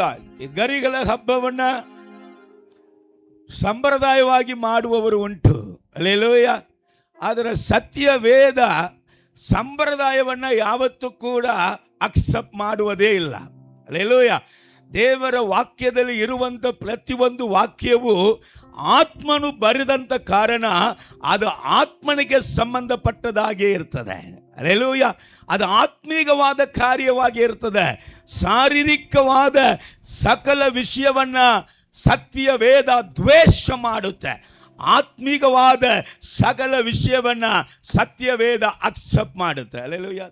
ಗರಿಗಳ ಹಬ್ಬವನ್ನ ಸಂಪ್ರದಾಯವಾಗಿ ಮಾಡುವವರು ಉಂಟು. ಹಲ್ಲೆಲೂಯಾ. ಆದರೆ ಸತ್ಯ ವೇದ ಸಂಪ್ರದಾಯವನ್ನ ಯಾವತ್ತೂ ಕೂಡ ಅಕ್ಸೆಪ್ಟ್ ಮಾಡುವುದೇ ಇಲ್ಲ. ಹಲ್ಲೆಲೂಯಾ. ದೇವರ ವಾಕ್ಯದಲ್ಲಿ ಇರುವಂಥ ಪ್ರತಿಯೊಂದು ವಾಕ್ಯವು ಆತ್ಮನು ಬರೆದಂಥ ಕಾರಣ ಅದು ಆತ್ಮನಿಗೆ ಸಂಬಂಧಪಟ್ಟದಾಗೇ ಇರ್ತದೆ. ಹಲ್ಲೆಲೂಯಾ. ಅದು ಆತ್ಮೀಕವಾದ ಕಾರ್ಯವಾಗಿ ಇರ್ತದೆ. ಶಾರೀರಿಕವಾದ ಸಕಲ ವಿಷಯವನ್ನ ಸತ್ಯ ವೇದ ದ್ವೇಷ ಮಾಡುತ್ತೆ. ಆತ್ಮೀಕವಾದ ಸಕಲ ವಿಷಯವನ್ನ ಸತ್ಯ ವೇದ ಅಕ್ಸೆಪ್ಟ್ ಮಾಡುತ್ತೆ. ಹಲ್ಲೆಲೂಯಾ.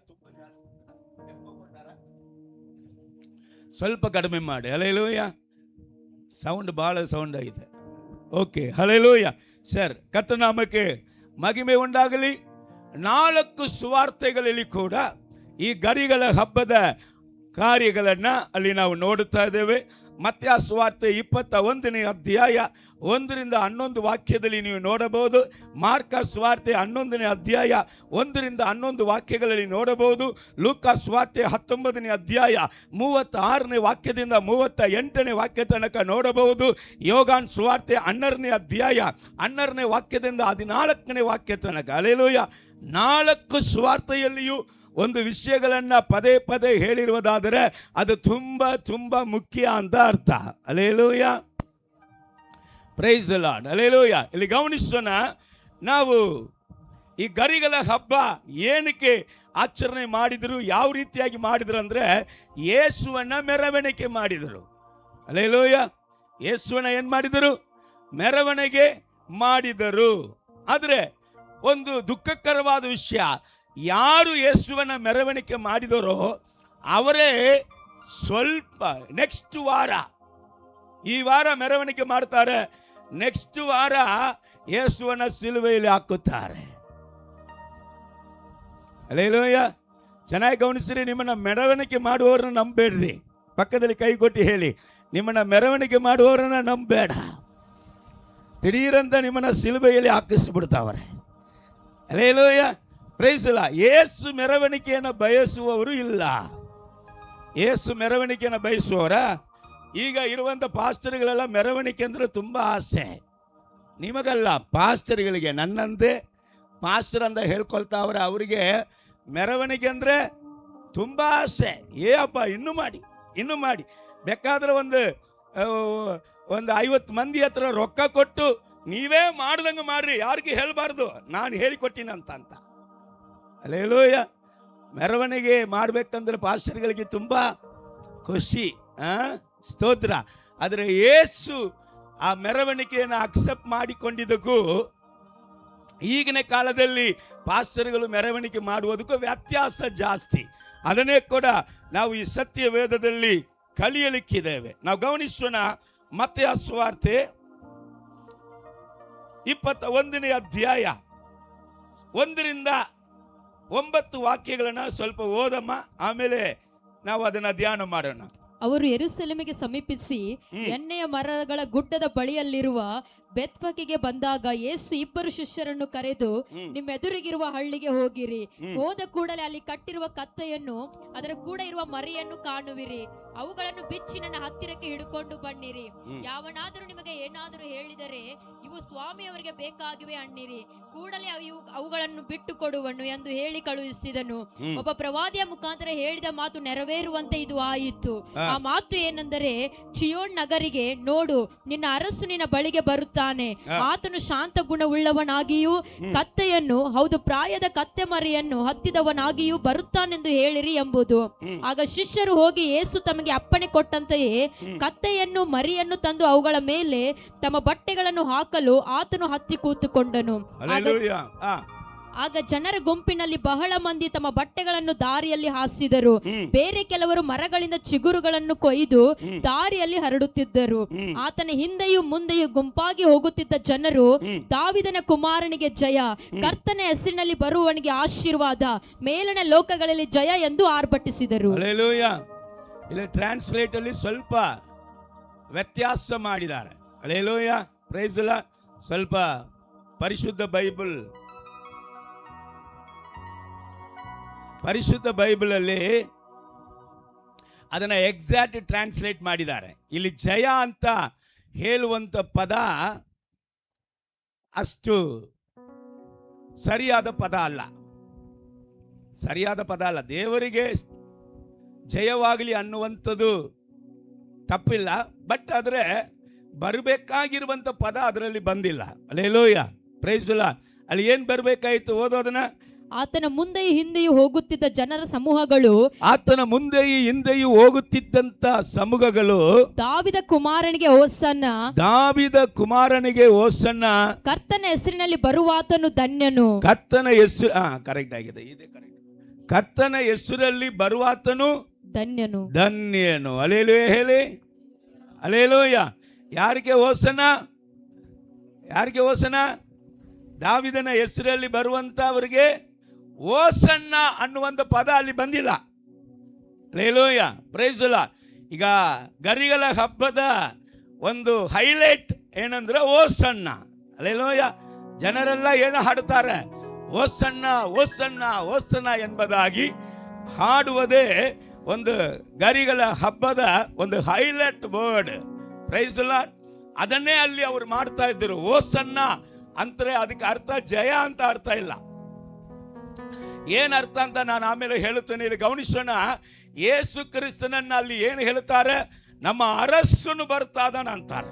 ಸ್ವಲ್ಪ ಕಡಿಮೆ ಮಾಡಿ. ಹಲ್ಲೆಲೂಯಾ. ಸೌಂಡ್ ಭಾಳ ಸೌಂಡ್ ಆಗಿದೆ. ಓಕೆ. ಹಲ್ಲೆಲೂಯಾ. ಸರ್, ಕರ್ತನಾಮಕ್ಕೆ ಮಹಿಮೆ ಉಂಟಾಗಲಿ. 4 ಸುವಾರ್ತೆಗಳಲ್ಲಿ ಕೂಡ ಈ ಗರಿಗಳ ಹಬ್ಬದ ಕಾರ್ಯಗಳನ್ನು ಅಲ್ಲಿ ನಾವು ನೋಡುತ್ತಾ ಇದ್ದೇವೆ. ಮತ್ತಾಯ ಸುವಾರ್ತೆ 21ನೇ ಅಧ್ಯಾಯ 1-11 ವಾಕ್ಯದಲ್ಲಿ ನೀವು ನೋಡಬಹುದು. ಮಾರ್ಕ ಸುವಾರ್ತೆ 11ನೇ ಅಧ್ಯಾಯ 1-11 ವಾಕ್ಯಗಳಲ್ಲಿ ನೋಡಬಹುದು. ಲೂಕ ಸುವಾರ್ತೆ 19ನೇ ಅಧ್ಯಾಯ 36ನೇ ವಾಕ್ಯದಿಂದ 38ನೇ ವಾಕ್ಯ ತನಕ ನೋಡಬಹುದು. ಯೋಹಾನ ಸುವಾರ್ತೆ 12ನೇ ಅಧ್ಯಾಯ 12ನೇ ವಾಕ್ಯದಿಂದ 14ನೇ ವಾಕ್ಯ ತನಕ. ಹಲ್ಲೆಲೂಯಾ. 4 ಸುವಾರ್ತೆಯಲ್ಲಿಯೂ ಒಂದು ವಿಷಯಗಳನ್ನು ಪದೇ ಪದೇ ಹೇಳಿರುವುದಾದರೆ ಅದು ತುಂಬ ತುಂಬ ಮುಖ್ಯ ಅಂತ ಅರ್ಥ. Hallelujah. Praise the Lord. Hallelujah. ಇಲ್ಲಿ ಗಮನಿಸೋಣ. ನಾವು ಈ ಗರಿಗಳ ಹಬ್ಬ ಏನಕ್ಕೆ ಆಚರಣೆ ಮಾಡಿದರು, ಯಾವ ರೀತಿಯಾಗಿ ಮಾಡಿದರು ಅಂದರೆ ಯೇಸುವನ್ನ ಮೆರವಣಿಗೆ ಮಾಡಿದರು. ಹಲ್ಲೆಲೂಯಾ. ಯೇಸುವನ್ನ ಏನು ಮಾಡಿದರು? ಮೆರವಣಿಗೆ ಮಾಡಿದರು. ಆದರೆ ಒಂದು ದುಃಖಕರವಾದ ವಿಷಯ, ಯಾರು ಯೇಸುವನ್ನ ಮೆರವಣಿಗೆ ಮಾಡಿದರೋ ಅವರೇ ಸ್ವಲ್ಪ ನೆಕ್ಸ್ಟ್ ವಾರ, ಈ ವಾರ ಮೆರವಣಿಗೆ ಮಾಡ್ತಾರೆ, ನೆಕ್ಸ್ಟ್ ವಾರ ಯೇಸುವನ್ನ ಸಿಲುಬೆಯಲ್ಲಿ ಹಾಕುತ್ತಾರೆ. ಹಲ್ಲೆಲೂಯಾ. ಚೆನ್ನಾಗಿ ಗಮನಿಸಿರಿ. ನಿಮ್ಮನ್ನ ಮೆರವಣಿಗೆ ಮಾಡುವವರನ್ನ ನಂಬೇಡ್ರಿ. ಪಕ್ಕದಲ್ಲಿ ಕೈ ಕೊಟ್ಟು ಹೇಳಿ, ನಿಮ್ಮನ್ನ ಮೆರವಣಿಗೆ ಮಾಡುವವರನ್ನ ನಂಬೇಡ. ದಿಢೀರಂತ ನಿಮ್ಮನ್ನ ಸಿಲುಬೆಯಲ್ಲಿ ಹಾಕಿಸ್ಬಿಡ್ತಾವ್ರೆ. Hallelujah. Praise the Lord. Yesu ಮೆರವಣಿಗೆಯನ್ನು ಬಯಸುವವರು ಇಲ್ಲ. ಯೇಸು ಮೆರವಣಿಗೆಯನ್ನು ಬಯಸುವವರ ಈಗ ಇರುವಂಥ ಪಾಸ್ಟರ್ಗಳೆಲ್ಲ ಮೆರವಣಿಗೆ ಅಂದರೆ ತುಂಬ ಆಸೆ. ನಿಮಗಲ್ಲ, ಪಾಸ್ಟರ್ಗಳಿಗೆ, ನನ್ನಂತೆ ಪಾಸ್ಟರ್ ಅಂತ ಹೇಳ್ಕೊಳ್ತಾವ್ರೆ, ಅವರಿಗೆ ಮೆರವಣಿಗೆ ಅಂದರೆ ತುಂಬ ಆಸೆ. ಅಪ್ಪ ಇನ್ನೂ ಮಾಡಿ, ಇನ್ನೂ ಮಾಡಿ, ಬೇಕಾದ್ರೆ ಒಂದು 50 ಮಂದಿ ಹತ್ರ ರೊಕ್ಕ ಕೊಟ್ಟು ನೀವೇ ಮಾಡ್ದಂಗೆ ಮಾಡ್ರಿ, ಯಾರಿಗೆ ಹೇಳಬಾರ್ದು, ನಾನು ಹೇಳಿಕೊಟ್ಟಿನಂತ ಅಂತ. ಹಲ್ಲೆಲೂಯಾ. ಮೆರವಣಿಗೆ ಮಾಡಬೇಕಂದ್ರೆ ಪಾಸ್ಟರ್ಗಳಿಗೆ ತುಂಬ ಖುಷಿ, ಸ್ತೋತ್ರ. ಆದರೆ ಯೇಸು ಆ ಮೆರವಣಿಗೆಯನ್ನು ಅಕ್ಸೆಪ್ಟ್ ಮಾಡಿಕೊಂಡಿದ್ದಕ್ಕೂ ಈಗಿನ ಕಾಲದಲ್ಲಿ ಪಾಸ್ಟರ್ಗಳು ಮೆರವಣಿಗೆ ಮಾಡುವುದಕ್ಕೂ ವ್ಯತ್ಯಾಸ ಜಾಸ್ತಿ. ಅದನ್ನೇ ಕೂಡ ನಾವು ಈ ಸತ್ಯ ವೇದದಲ್ಲಿ ಕಲಿಯಲಿಕ್ಕಿದ್ದೇವೆ. ನಾವು ಗಮನಿಸೋಣ. ಮತ್ತಾಯ ಸುವಾರ್ತೆ 21ನೇ ಅಧ್ಯಾಯ 1-9 ವಾಕ್ಯಗಳನ್ನು ಸ್ವಲ್ಪ ಓದಮ್ಮ, ಆಮೇಲೆ ನಾವು ಅದನ್ನು ಧ್ಯಾನ ಮಾಡೋಣ. ಅವರು ಯೆರೂಸಲೇಮಿಗೆ ಸಮೀಪಿಸಿ ಎಣ್ಣೆಯ ಮರಗಳ ಗುಡ್ಡದ ಬಳಿಯಲ್ಲಿರುವ ಬೆತ್ಫಗೆಗೆ ಬಂದಾಗ ಯೇಸು 2 ಶಿಷ್ಯರನ್ನು ಕರೆದು, ನಿಮ್ಮೆದುರಿಗಿರುವ ಹಳ್ಳಿಗೆ ಹೋಗಿರಿ. ಹೋದ ಕೂಡಲೇ ಅಲ್ಲಿ ಕಟ್ಟಿರುವ ಕತ್ತೆಯನ್ನು ಅದರ ಕೂಡ ಇರುವ ಮರಿಯನ್ನು ಕಾಣುವಿರಿ. ಅವುಗಳನ್ನು ಬಿಚ್ಚಿ ನನ್ನ ಹತ್ತಿರಕ್ಕೆ ಹಿಡ್ಕೊಂಡು ಬನ್ನಿರಿ. ಯಾವನಾದರೂ ನಿಮಗೆ ಏನಾದರೂ ಹೇಳಿದರೆ ಇವು ಸ್ವಾಮಿಯವರಿಗೆ ಬೇಕಾಗಿವೆ ಅನ್ನಿರಿ. ಕೂಡಲೇ ಅವುಗಳನ್ನು ಬಿಟ್ಟು ಕೊಡುವನು ಎಂದು ಹೇಳಿ ಕಳುಹಿಸಿದನು. ಒಬ್ಬ ಪ್ರವಾದಿಯ ಮುಖಾಂತರ ಹೇಳಿದ ಮಾತು ನೆರವೇರುವಂತೆ ಇದು ಆಯಿತು. ಆ ಮಾತು ಏನೆಂದರೆ, ಚಿಯೋನ್ ನಗರಿಗೆ, ನೋಡು, ನಿನ್ನ ಅರಸು ನಿನ್ನ ಬಳಿಗೆ ಬರುತ್ತಾನೆ. ಆತನು ಶಾಂತ ಗುಣವುಳ್ಳವನಾಗಿಯೂ ಕತ್ತೆಯನ್ನು, ಹೌದು ಪ್ರಾಯದ ಕತ್ತೆ ಮರಿಯನ್ನು ಹತ್ತಿದವನಾಗಿಯೂ ಬರುತ್ತಾನೆಂದು ಹೇಳಿರಿ ಎಂಬುದು. ಆಗ ಶಿಷ್ಯರು ಹೋಗಿ ಯೇಸು ತಮಗೆ ಅಪ್ಪಣೆ ಕೊಟ್ಟಂತೆಯೇ ಕತ್ತೆಯನ್ನು ಮರಿಯನ್ನು ತಂದು ಅವುಗಳ ಮೇಲೆ ತಮ್ಮ ಬಟ್ಟೆಗಳನ್ನು ಹಾಕಲು ಆತನು ಹತ್ತಿ ಕೂತುಕೊಂಡನು. ಆಗ ಜನರ ಗುಂಪಿನಲ್ಲಿ ಬಹಳ ಮಂದಿ ತಮ್ಮ ಬಟ್ಟೆಗಳನ್ನು ದಾರಿಯಲ್ಲಿ ಹಾಸಿದರು. ಬೇರೆ ಕೆಲವರು ಮರಗಳಿಂದ ಚಿಗುರುಗಳನ್ನು ಕೊಯ್ದು ದಾರಿಯಲ್ಲಿ ಹರಡುತ್ತಿದ್ದರು. ಆತನ ಹಿಂದೆಯೂ ಮುಂದೆಯೂ ಗುಂಪಾಗಿ ಹೋಗುತ್ತಿದ್ದ ಜನರು, ದಾವಿದನ ಕುಮಾರನಿಗೆ ಜಯ, ಕರ್ತನ ಹೆಸರಿನಲ್ಲಿ ಬರುವವನಿಗೆ ಆಶೀರ್ವಾದ, ಮೇಲಣ ಲೋಕಗಳಲ್ಲಿ ಜಯ ಎಂದು ಆರ್ಭಟಿಸಿದರು. ಹಲ್ಲೆಲೂಯಾ. ಇಲ್ಲಿ ಟ್ರಾನ್ಸ್ಲೇಟ್ ಅಲ್ಲಿ ಸ್ವಲ್ಪ ವ್ಯತ್ಯಾಸ ಮಾಡಿದ್ದಾರೆ. ಹಲ್ಲೆಲೂಯಾ. Praise the Lord. ಸ್ವಲ್ಪ ಪರಿಶುದ್ಧ ಬೈಬಲ್ ಅಲ್ಲಿ ಅದನ್ನ ಎಕ್ಸಾಕ್ಟ್ ಟ್ರಾನ್ಸ್ಲೇಟ್ ಮಾಡಿದ್ದಾರೆ. ಇಲ್ಲಿ ಜಯ ಅಂತ ಹೇಳುವಂತ ಪದ ಅಷ್ಟು ಸರಿಯಾದ ಪದ ಅಲ್ಲ. ದೇವರಿಗೆ ಜಯವಾಗಲಿ ಅನ್ನುವಂಥದ್ದು ತಪ್ಪಿಲ್ಲ, ಬಟ್ ಆದರೆ ಬರಬೇಕಾಗಿರುವಂಥ ಪದ ಅದರಲ್ಲಿ ಬಂದಿಲ್ಲ. Hallelujah, praise the Lord. ಅಲ್ಲಿ ಏನು ಬರಬೇಕಾಯಿತು? ಓದೋದನ್ನ. ಆತನ ಮುಂದೆಯೂ ಹಿಂದೆಯೂ ಹೋಗುತ್ತಿದ್ದ ಜನರ ಸಮೂಹಗಳು, ಆತನ ಮುಂದೆಯೂ ಹಿಂದೆಯೂ ಹೋಗುತ್ತಿದ್ದಂತ ಸಮೂಹಗಳು, ದಾವಿದ ಕುಮಾರನಿಗೆ ಹೋಸನ್ನ, ದಾವಿದ ಕುಮಾರನಿಗೆ ಹೋಸನ್ನ, ಕರ್ತನ ಹೆಸರಿನಲ್ಲಿ ಬರುವಾತನು ಧನ್ಯನು. ಕರ್ತನ ಹೆಸರು ಕರೆಕ್ಟ್ ಆಗಿದೆ, ಇದೆ ಕರೆಕ್ಟ್. ಕರ್ತನ ಹೆಸರಲ್ಲಿ ಬರುವಾತನು ಧನ್ಯನು. ಹಲ್ಲೆಲೂಯಾ ಹೇಳಿ, ಹಲ್ಲೆಲೂಯಾ. ಯಾರಿಗೆ ಹೋಸನ್ನ? ದಾವಿದನ ಹೆಸರಲ್ಲಿ ಬರುವಂತವರಿಗೆ ಹೋಸನ್ನ ಅನ್ನುವಂಥ ಪದ ಅಲ್ಲಿ ಬಂದಿಲ್ಲ. Hallelujah, praise the Lord. ಈಗ ಗರಿಗಳ ಹಬ್ಬದ ಒಂದು ಹೈಲೈಟ್ ಏನಂದ್ರೆ ಹೋಸನ್ನ. ಹಲ್ಲೆಲೂಯಾ. ಜನರೆಲ್ಲ ಏನು ಹಾಡುತ್ತಾರೆ? ಹೋಸನ್ನ ಹೋಸನ್ನ ಹೋಸನ್ನ ಎಂಬುದಾಗಿ ಹಾಡುವುದೇ ಒಂದು ಗರಿಗಳ ಹಬ್ಬದ ಒಂದು highlight word. Praise the Lord. ಅದನ್ನೇ ಅಲ್ಲಿ ಅವರು ಮಾಡ್ತಾ ಇದ್ದರು. ಹೋಸನ್ನ ಅಂದ್ರೆ ಅದಕ್ಕೆ ಅರ್ಥ ಜಯ ಅಂತ ಅರ್ಥ ಇಲ್ಲ. ಏನ್ ಅರ್ಥ ಅಂತ ನಾನು ಆಮೇಲೆ ಹೇಳುತ್ತೇನೆ. ಇಲ್ಲಿ ಗಮನಿಸೋಣ. ಯೇಸು ಕ್ರಿಸ್ತನನ್ನ ಅಲ್ಲಿ ಏನು ಹೇಳ್ತಾರೆ? ನಮ್ಮ ಅರಸನು ಬರ್ತಾ ಇದ್ದಾನೆ ಅಂತಾರೆ,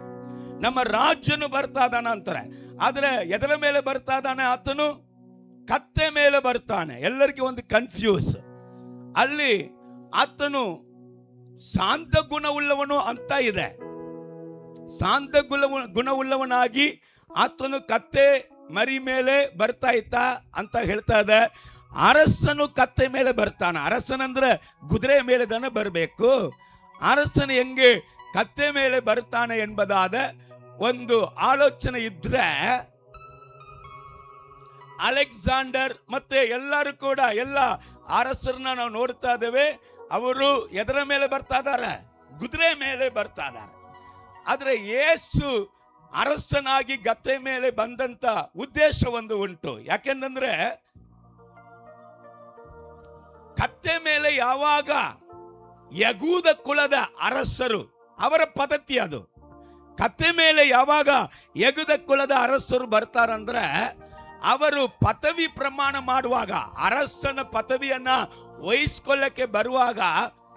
ನಮ್ಮ ರಾಜ್ಯನು ಬರ್ತಾ ಇದ್ದಾನೆ ಅಂತಾರೆ. ಆದ್ರೆ ಎದರ ಮೇಲೆ ಬರ್ತಾ ಇದ್ದಾನೆ? ಆತನು ಕತ್ತೆ ಮೇಲೆ ಬರ್ತಾನೆ. ಎಲ್ಲರಿಗೂ ಒಂದು ಕನ್ಫ್ಯೂಸ್. ಅಲ್ಲಿ ಆತನು ಶಾಂತ ಗುಣವುಳ್ಳವನು ಅಂತ ಇದೆ. ಶಾಂತ ಗುಣವುಳ್ಳವನಾಗಿ ಆತನು ಕತ್ತೆ ಮರಿ ಮೇಲೆ ಬರ್ತಾ ಇತ್ತ ಅಂತ ಹೇಳ್ತಾ ಇದೆ. ಅರಸನು ಕತ್ತೆ ಮೇಲೆ ಬರ್ತಾನೆ. ಅರಸನಂದ್ರೆ ಕುದುರೆ ಮೇಲೆ ದನ ಬರಬೇಕು. ಅರಸನು ಹೆಂಗೆ ಕತ್ತೆ ಮೇಲೆ ಬರ್ತಾನೆ ಎಂಬುದಾದ ಒಂದು ಆಲೋಚನೆ ಇದ್ರೆ, ಅಲೆಕ್ಸಾಂಡರ್ ಮತ್ತೆ ಎಲ್ಲರೂ ಕೂಡ ಎಲ್ಲ ಅರಸರನ್ನ ನಾವು ನೋಡ್ತಾ ಇದ್ದೇವೆ. ಅವರು ಎದರ ಮೇಲೆ ಬರ್ತಾ ಇದ್ದಾರೆ? ಕುದುರೆ ಮೇಲೆ ಬರ್ತಾ ಇದ್ದಾರೆ. ಆದ್ರೆ ಯೇಸು ಅರಸನಾಗಿ ಗತ್ತೆ ಮೇಲೆ ಬಂದಂತ ಉದ್ದೇಶ ಒಂದು ಉಂಟು. ಯಾಕೆಂದ್ರೆ ಕತ್ತೆ ಮೇಲೆ ಯಾವಾಗ ಯಗೂದ ಕುಲದ ಅರಸರು, ಅವರ ಪದ್ಧತಿ ಅದು. ಕತ್ತೆ ಮೇಲೆ ಯಾವಾಗ ಯಗೂದ ಕುಲದ ಅರಸರು ಬರ್ತಾರಂದ್ರೆ, ಅವರು ಪದವಿ ಪ್ರಮಾಣ ಮಾಡುವಾಗ, ಅರಸನ ಪದವಿಯನ್ನ ವಹಿಸ್ಕೊಳ್ಳಕ್ಕೆ ಬರುವಾಗ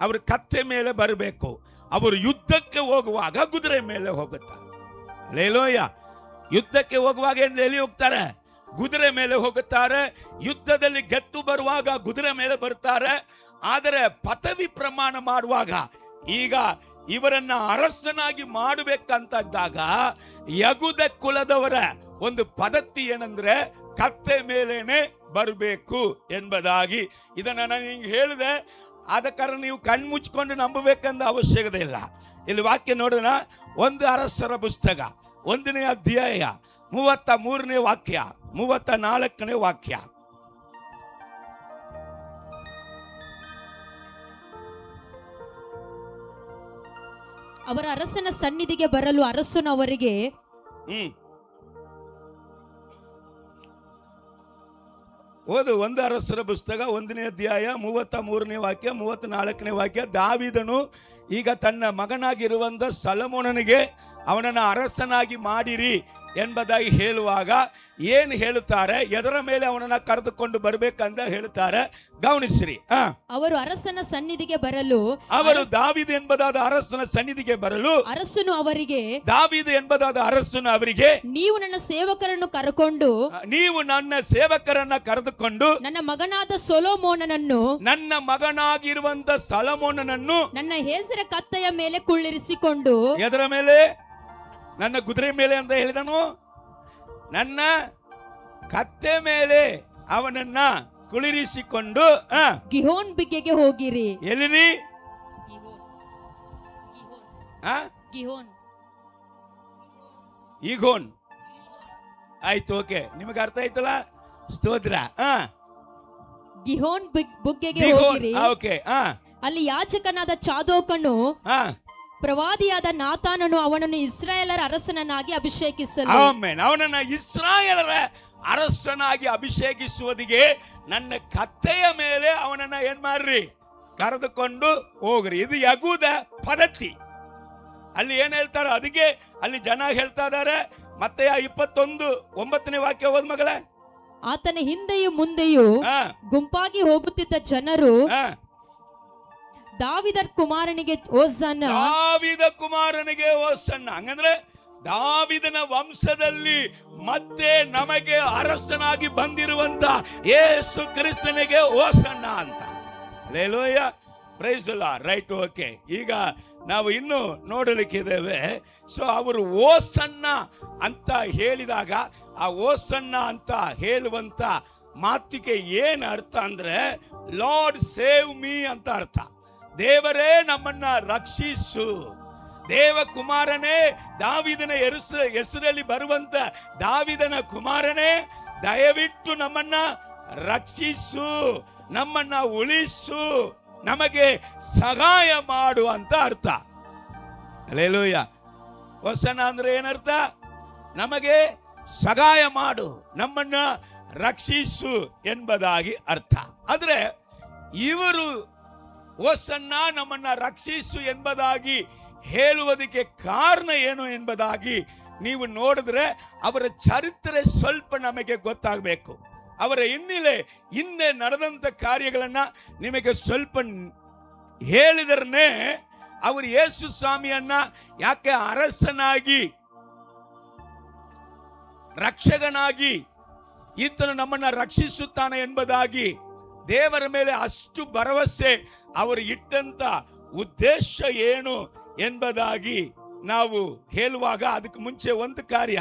ಅವರು ಕತ್ತೆ ಮೇಲೆ ಬರಬೇಕು. ಅವರು ಯುದ್ಧಕ್ಕೆ ಹೋಗುವಾಗ ಕುದುರೆ ಮೇಲೆ ಹೋಗುತ್ತಾರೆ. ಹಲ್ಲೆಲೂಯಾ. ಯುದ್ಧಕ್ಕೆ ಹೋಗುವಾಗ ಎಲ್ಲಿ ಹೋಗ್ತಾರೆ? ಕುದುರೆ ಮೇಲೆ ಹೋಗುತ್ತಾರೆ. ಯುದ್ಧದಲ್ಲಿ ಗೆದ್ದು ಬರುವಾಗ ಕುದುರೆ ಮೇಲೆ ಬರ್ತಾರೆ. ಆದರೆ ಪದವಿ ಪ್ರಮಾಣ ಮಾಡುವಾಗ, ಈಗ ಇವರನ್ನ ಅರಸನಾಗಿ ಮಾಡಬೇಕಂತದ್ದಾಗ ಯಗೂದ ಕುಲದವರ ಒಂದು ಪದ್ಧತಿ ಏನಂದ್ರೆ ಕತ್ತೆ ಮೇಲೇನೆ ಬರಬೇಕು ಎಂಬುದಾಗಿ. ಇದನ್ನ ನಾನು ಹಿಂಗೆ ಹೇಳಿದೆ. ಆದ ಕಾರಣ ನೀವು ಕಣ್ಮುಚ್ಕೊಂಡು ನಂಬಬೇಕಂದ ಅವಶ್ಯಕತೆ ಇಲ್ಲ. ಇಲ್ಲಿ ವಾಕ್ಯ ನೋಡೋಣ. 1 ಅರಸರ ಪುಸ್ತಕ 1ನೇ ಅಧ್ಯಾಯ 33ನೇ ವಾಕ್ಯ 34ನೇ ವಾಕ್ಯ. ಅವರ ಅರಸನ ಸನ್ನಿಧಿಗೆ ಬರಲು ಅರಸನು ಅವರಿಗೆ ಓದು. 1 ಅರಸರ ಪುಸ್ತಕ 1ನೇ ಅಧ್ಯಾಯ 33ನೇ ವಾಕ್ಯ 34ನೇ ವಾಕ್ಯ. ದಾವೀದನು ಈಗ ತನ್ನ ಮಗನಾಗಿರುವಂತ ಸೊಲೊಮೋನನಿಗೆ ಅವನನ್ನು ಅರಸನಾಗಿ ಮಾಡಿರಿ ಎಂಬುದಾಗಿ ಹೇಳುವಾಗ ಏನು ಹೇಳುತ್ತಾರೆ? ಎದರ ಮೇಲೆ ಅವನನ್ನ ಕರೆದುಕೊಂಡು ಬರಬೇಕಂತ ಹೇಳುತ್ತಾರೆ. ಗಮನಿಸ್ರಿ. ಅವರು ಅರಸನ ಸನ್ನಿಧಿಗೆ ಬರಲು, ಅವರು ದಾವೀದ ಎಂಬುದಾದ ಅರಸನ ಸನ್ನಿಧಿಗೆ ಬರಲು ಅರಸನು ಅವರಿಗೆ, ದಾವೀದ ಎಂಬುದಾದ ಅರಸನು ಅವರಿಗೆ, ನೀವು ನನ್ನ ಸೇವಕರನ್ನು ಕರೆಕೊಂಡು, ನೀವು ನನ್ನ ಸೇವಕರನ್ನ ಕರೆದುಕೊಂಡು ನನ್ನ ಮಗನಾದ ಸೊಲೊಮೋನನನ್ನು, ನನ್ನ ಮಗನಾಗಿರುವಂತ ಸೊಲೊಮೋನನನ್ನು ನನ್ನ ಹೆಸರ ಕತ್ತೆಯ ಮೇಲೆ ಕುಳ್ಳಿರಿಸಿಕೊಂಡು, ಎದರ ಮೇಲೆ? ನನ್ನ ಕುದುರೆ ಮೇಲೆ ಅಂತ ಹೇಳಿದನು. ನನ್ನ ಕತ್ತೆ ಮೇಲೆ ಅವನನ್ನ ಕುಳಿರಿಸಿಕೊಂಡು ಗಿಹೋನ್ ಬಿಗ್ಗೆಗೆ ಹೋಗಿರಿ. ಎಲ್ಲಿರಿ? ಈಗೋನ್. ಆಯ್ತು, ಓಕೆ, ನಿಮಗೆ ಅರ್ಥ ಆಯ್ತಲ್ಲ? ಸ್ತೋತ್ರ. ಗಿಹೋನ್ ಬುಗ್ಗೆಗೆ ಹೋಗಿರಿ. ಓಕೆ. ಅಲ್ಲಿ ಯಾಜಕನಾದ ಚಾದೋಕನು, ಪ್ರವಾದಿಯಾದ ನಾತಾನನು ಅವನನ್ನು ಇಸ್ರಾಯೇಲರ ಅರಸನನ್ನಾಗಿ ಅಭಿಷೇಕಿಸಲು, ಆಮೆನ್, ಅವನನ್ನ ಇಸ್ರಾಯೇಲರ ಅರಸನಾಗಿ ಅಭಿಷೇಕಿಸುವುದಿಗೆ ನನ್ನ ಕತ್ತೆಯ ಮೇಲೆ ಅವನನ್ನ ಏನ್ ಮಾಡ್ರಿ? ಕರೆದುಕೊಂಡು ಹೋಗ್ರಿ. ಇದು ಯಹೂದ ಪದ್ಧತಿ. ಅಲ್ಲಿ ಏನ್ ಹೇಳ್ತಾರೆ ಅದಕ್ಕೆ ಅಲ್ಲಿ ಜನ ಹೇಳ್ತಾ ಇದ್ದಾರೆ. ಮತ್ತೆ 21:9 ವಾಕ್ಯ ಓದ್ ಮಗಳೇ. ಆತನ ಹಿಂದೆಯೂ ಮುಂದೆಯೂ ಗುಂಪಾಗಿ ಹೋಗುತ್ತಿದ್ದ ಜನರು ದಾವಿದ ಕುಮಾರನಿಗೆ ಹೋಸನ್ನ, ದಾವಿದ ಕುಮಾರನಿಗೆ ಹೋಸನ್ನ. ಹಂಗಂದ್ರೆ ದಾವಿದನ ವಂಶದಲ್ಲಿ ಮತ್ತೆ ನಮಗೆ ಅರಸನಾಗಿ ಬಂದಿರುವಂತ ಯೇಸು ಕ್ರಿಸ್ತನಿಗೆ ಹೋಸನ್ನ ಅಂತ. Hallelujah, praise the Lord. Right, okay. ಈಗ ನಾವು ಇನ್ನು ನೋಡಲಿಕ್ಕಿದ್ದೇವೆ. ಸೊ ಅವರು ಹೋಸನ್ನ ಅಂತ ಹೇಳಿದಾಗ ಆ ಹೋಸನ್ನ ಅಂತ ಹೇಳುವಂತ ಮಾತಿಗೆ ಏನು ಅರ್ಥ ಅಂದ್ರೆ ಲಾರ್ಡ್ ಸೇವ್ ಮೀ ಅಂತ ಅರ್ಥ. ದೇವರೇ ನಮ್ಮನ್ನ ರಕ್ಷಿಸು, ದೇವಕುಮಾರನೇ, ದಾವಿದನ ಹೆಸರಲ್ಲಿ ಬರುವಂತ ದಾವಿದನ ಕುಮಾರನೇ, ದಯವಿಟ್ಟು ನಮ್ಮನ್ನ ರಕ್ಷಿಸು, ನಮ್ಮನ್ನ ಉಳಿಸು, ನಮಗೆ ಸಹಾಯ ಮಾಡು ಅಂತ ಅರ್ಥ. ಹಲ್ಲೆಲೂಯಾ. ಹೋಸನ್ನ ಅಂದ್ರೆ ಏನರ್ಥ? ನಮಗೆ ಸಹಾಯ ಮಾಡು, ನಮ್ಮನ್ನ ರಕ್ಷಿಸು ಎಂಬುದಾಗಿ ಅರ್ಥ. ಆದ್ರೆ ಇವರು ಹೋಸನ್ನ ನಮ್ಮನ್ನ ರಕ್ಷಿಸು ಎಂಬುದಾಗಿ ಹೇಳುವುದಕ್ಕೆ ಕಾರಣ ಏನು ಎಂಬುದಾಗಿ ನೀವು ನೋಡಿದ್ರೆ ಅವರ ಚರಿತ್ರೆ ಸ್ವಲ್ಪ ನಮಗೆ ಗೊತ್ತಾಗಬೇಕು. ಅವರ ಹಿನ್ನೆಲೆ, ಹಿಂದೆ ನಡೆದಂತ ಕಾರ್ಯಗಳನ್ನ ನಿಮಗೆ ಸ್ವಲ್ಪ ಹೇಳಿದರನೇ ಅವರು ಯೇಸು ಸ್ವಾಮಿಯನ್ನ ಯಾಕೆ ಅರಸನಾಗಿ, ರಕ್ಷಕನಾಗಿ ಈತನು ನಮ್ಮನ್ನ ರಕ್ಷಿಸುತ್ತಾನೆ ಎಂಬುದಾಗಿ ದೇವರ ಮೇಲೆ ಅಷ್ಟು ಭರವಸೆ ಅವರು ಇಟ್ಟಂತ ಉದ್ದೇಶ ಏನು ಎಂಬುದಾಗಿ ನಾವು ಹೇಳುವಾಗ ಅದಕ್ಕೆ ಮುಂಚೆ ಒಂದು ಕಾರ್ಯ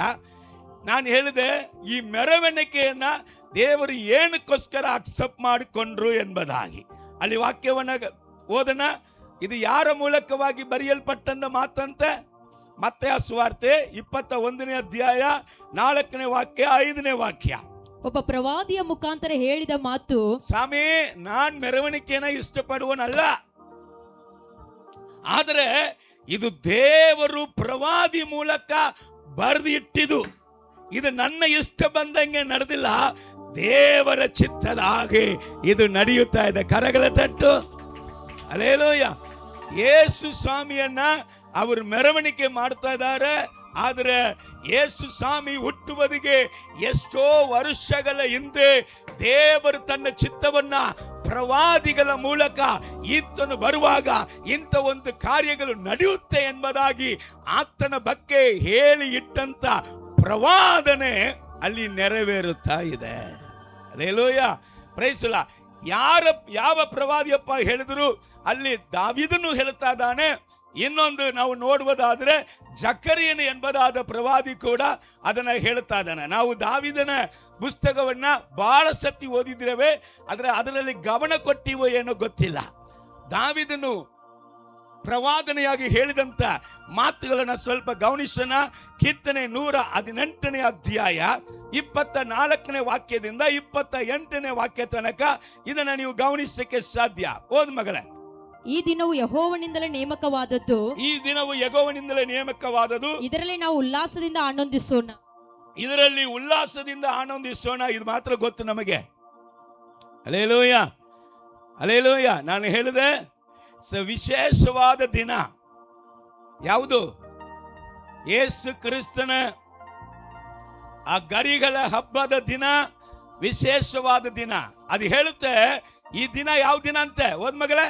ನಾನು ಹೇಳಿದೆ. ಈ ಮೆರವಣಿಗೆಯನ್ನ ದೇವರು ಏನಕ್ಕೋಸ್ಕರ ಅಕ್ಸೆಪ್ಟ್ ಮಾಡಿಕೊಂಡ್ರು ಎಂಬುದಾಗಿ ಅಲ್ಲಿ ವಾಕ್ಯವನ್ನ ಓದನ. ಇದು ಯಾರ ಮೂಲಕವಾಗಿ ಬರೆಯಲ್ಪಟ್ಟಂತ ಮಾತಂತೆ? ಮತ್ತಾಯ ಸುವಾರ್ತೆ 21ನೇ ಅಧ್ಯಾಯ 4ನೇ ವಾಕ್ಯ 5ನೇ ವಾಕ್ಯ. ಒಬ್ಬ ಪ್ರವಾದಿಯ ಮುಖಾಂತರ ಹೇಳಿದ ಮಾತು. ಸ್ವಾಮಿ, ನಾನ್ ಮೆರವಣಿಗೆಯನ್ನ ಇಷ್ಟಪಡುವನಲ್ಲ, ಆದರೆ ಇದು ದೇವರು ಪ್ರವಾದಿ ಮೂಲಕ ಬರೆದಿಟ್ಟಿದ್ದು. ಇದು ನನ್ನ ಇಷ್ಟ ಬಂದಂಗೆ ನಡೆದಿಲ್ಲ, ದೇವರ ಚಿತ್ತದ ಹಾಗೆ ಇದು ನಡೆಯುತ್ತಾ ಇದೆ. ಕರಗಳ ತಟ್ಟು. ಹಲ್ಲೆಲೂಯಾ. ಯೇಸು ಸ್ವಾಮಿಯನ್ನ ಅವರು ಮೆರವಣಿಗೆ ಮಾಡ್ತಾ ಇದ್ದಾರೆ. ಆದರೆ ಯೇಸು ಸ್ವಾಮಿ ಹುಟ್ಟುವುದಿಗೆ ಎಷ್ಟೋ ವರ್ಷಗಳ ಹಿಂದೆ ದೇವರು ತನ್ನ ಚಿತ್ತವನ್ನ ಪ್ರವಾದಿಗಳ ಮೂಲಕ ಈತನು ಬರುವಾಗ ಇಂಥ ಒಂದು ಕಾರ್ಯಗಳು ನಡೆಯುತ್ತೆ ಎಂಬುದಾಗಿ ಆತನ ಬಗ್ಗೆ ಹೇಳಿ ಇಟ್ಟಂತ ಪ್ರವಾದನೆ ಅಲ್ಲಿ ನೆರವೇರುತ್ತಾ ಇದೆ. Hallelujah, praise the Lord. ಯಾವ ಪ್ರವಾದಿಯಪ್ಪ ಹೇಳಿದ್ರು? ಅಲ್ಲಿ ದಾವೀದನು ಹೇಳ್ತಾ ಇದ್ದಾನೆ. ಇನ್ನೊಂದು ನಾವು ನೋಡುವುದಾದ್ರೆ ಜಕರೀಯನು ಎಂಬುದಾದ ಪ್ರವಾದಿ ಕೂಡ ಅದನ್ನ ಹೇಳ್ತಾ ಇದ್ದಾನೆ. ನಾವು ದಾವೀದನ ಪುಸ್ತಕವನ್ನ ಬಹಳ ಸತಿ ಓದಿದ್ದೇವೆ, ಆದರೆ ಅದರಲ್ಲಿ ಗಮನ ಕೊಟ್ಟಿವೋ ಏನೋ ಗೊತ್ತಿಲ್ಲ. ದಾವೀದನು ಪ್ರವಾದನೆಯಾಗಿ ಹೇಳಿದಂತ ಮಾತುಗಳನ್ನ ಸ್ವಲ್ಪ ಗಮನಿಸೋಣ. ಕೀರ್ತನೆ 118ನೇ ಅಧ್ಯಾಯ 24ನೇ ವಾಕ್ಯದಿಂದ 28ನೇ ವಾಕ್ಯ ತನಕ ಇದನ್ನ ನೀವು ಗಮನಿಸಕ್ಕೆ ಸಾಧ್ಯ. ಓದ್ ಮಗಳೇ. ಈ ದಿನವು ಯೆಹೋವನಿಂದಲೇ ನೇಮಕವಾದದ್ದು, ಈ ದಿನವು ಯೆಹೋವನಿಂದಲೇ ನೇಮಕವಾದದ್ದು, ಇದರಲ್ಲಿ ನಾವು ಉಲ್ಲಾಸದಿಂದ ಆನಂದಿಸೋಣ, ಇದರಲ್ಲಿ ಉಲ್ಲಾಸದಿಂದ ಆನಂದಿಸೋಣ. ಇದು ಮಾತ್ರ ಗೊತ್ತು ನಮಗೆ. Hallelujah, hallelujah. ನಾನು ಹೇಳಿದೆ ವಿಶೇಷವಾದ ದಿನ ಯಾವುದು? ಯೇಸು ಕ್ರಿಸ್ತನ ಆ ಗರಿಗಳ ಹಬ್ಬದ ದಿನ, ವಿಶೇಷವಾದ ದಿನ. ಅದು ಹೇಳುತ್ತೆ ಈ ದಿನ ಯಾವ ದಿನ ಅಂತೆ? ಓದ್ ಮಗಳೇ.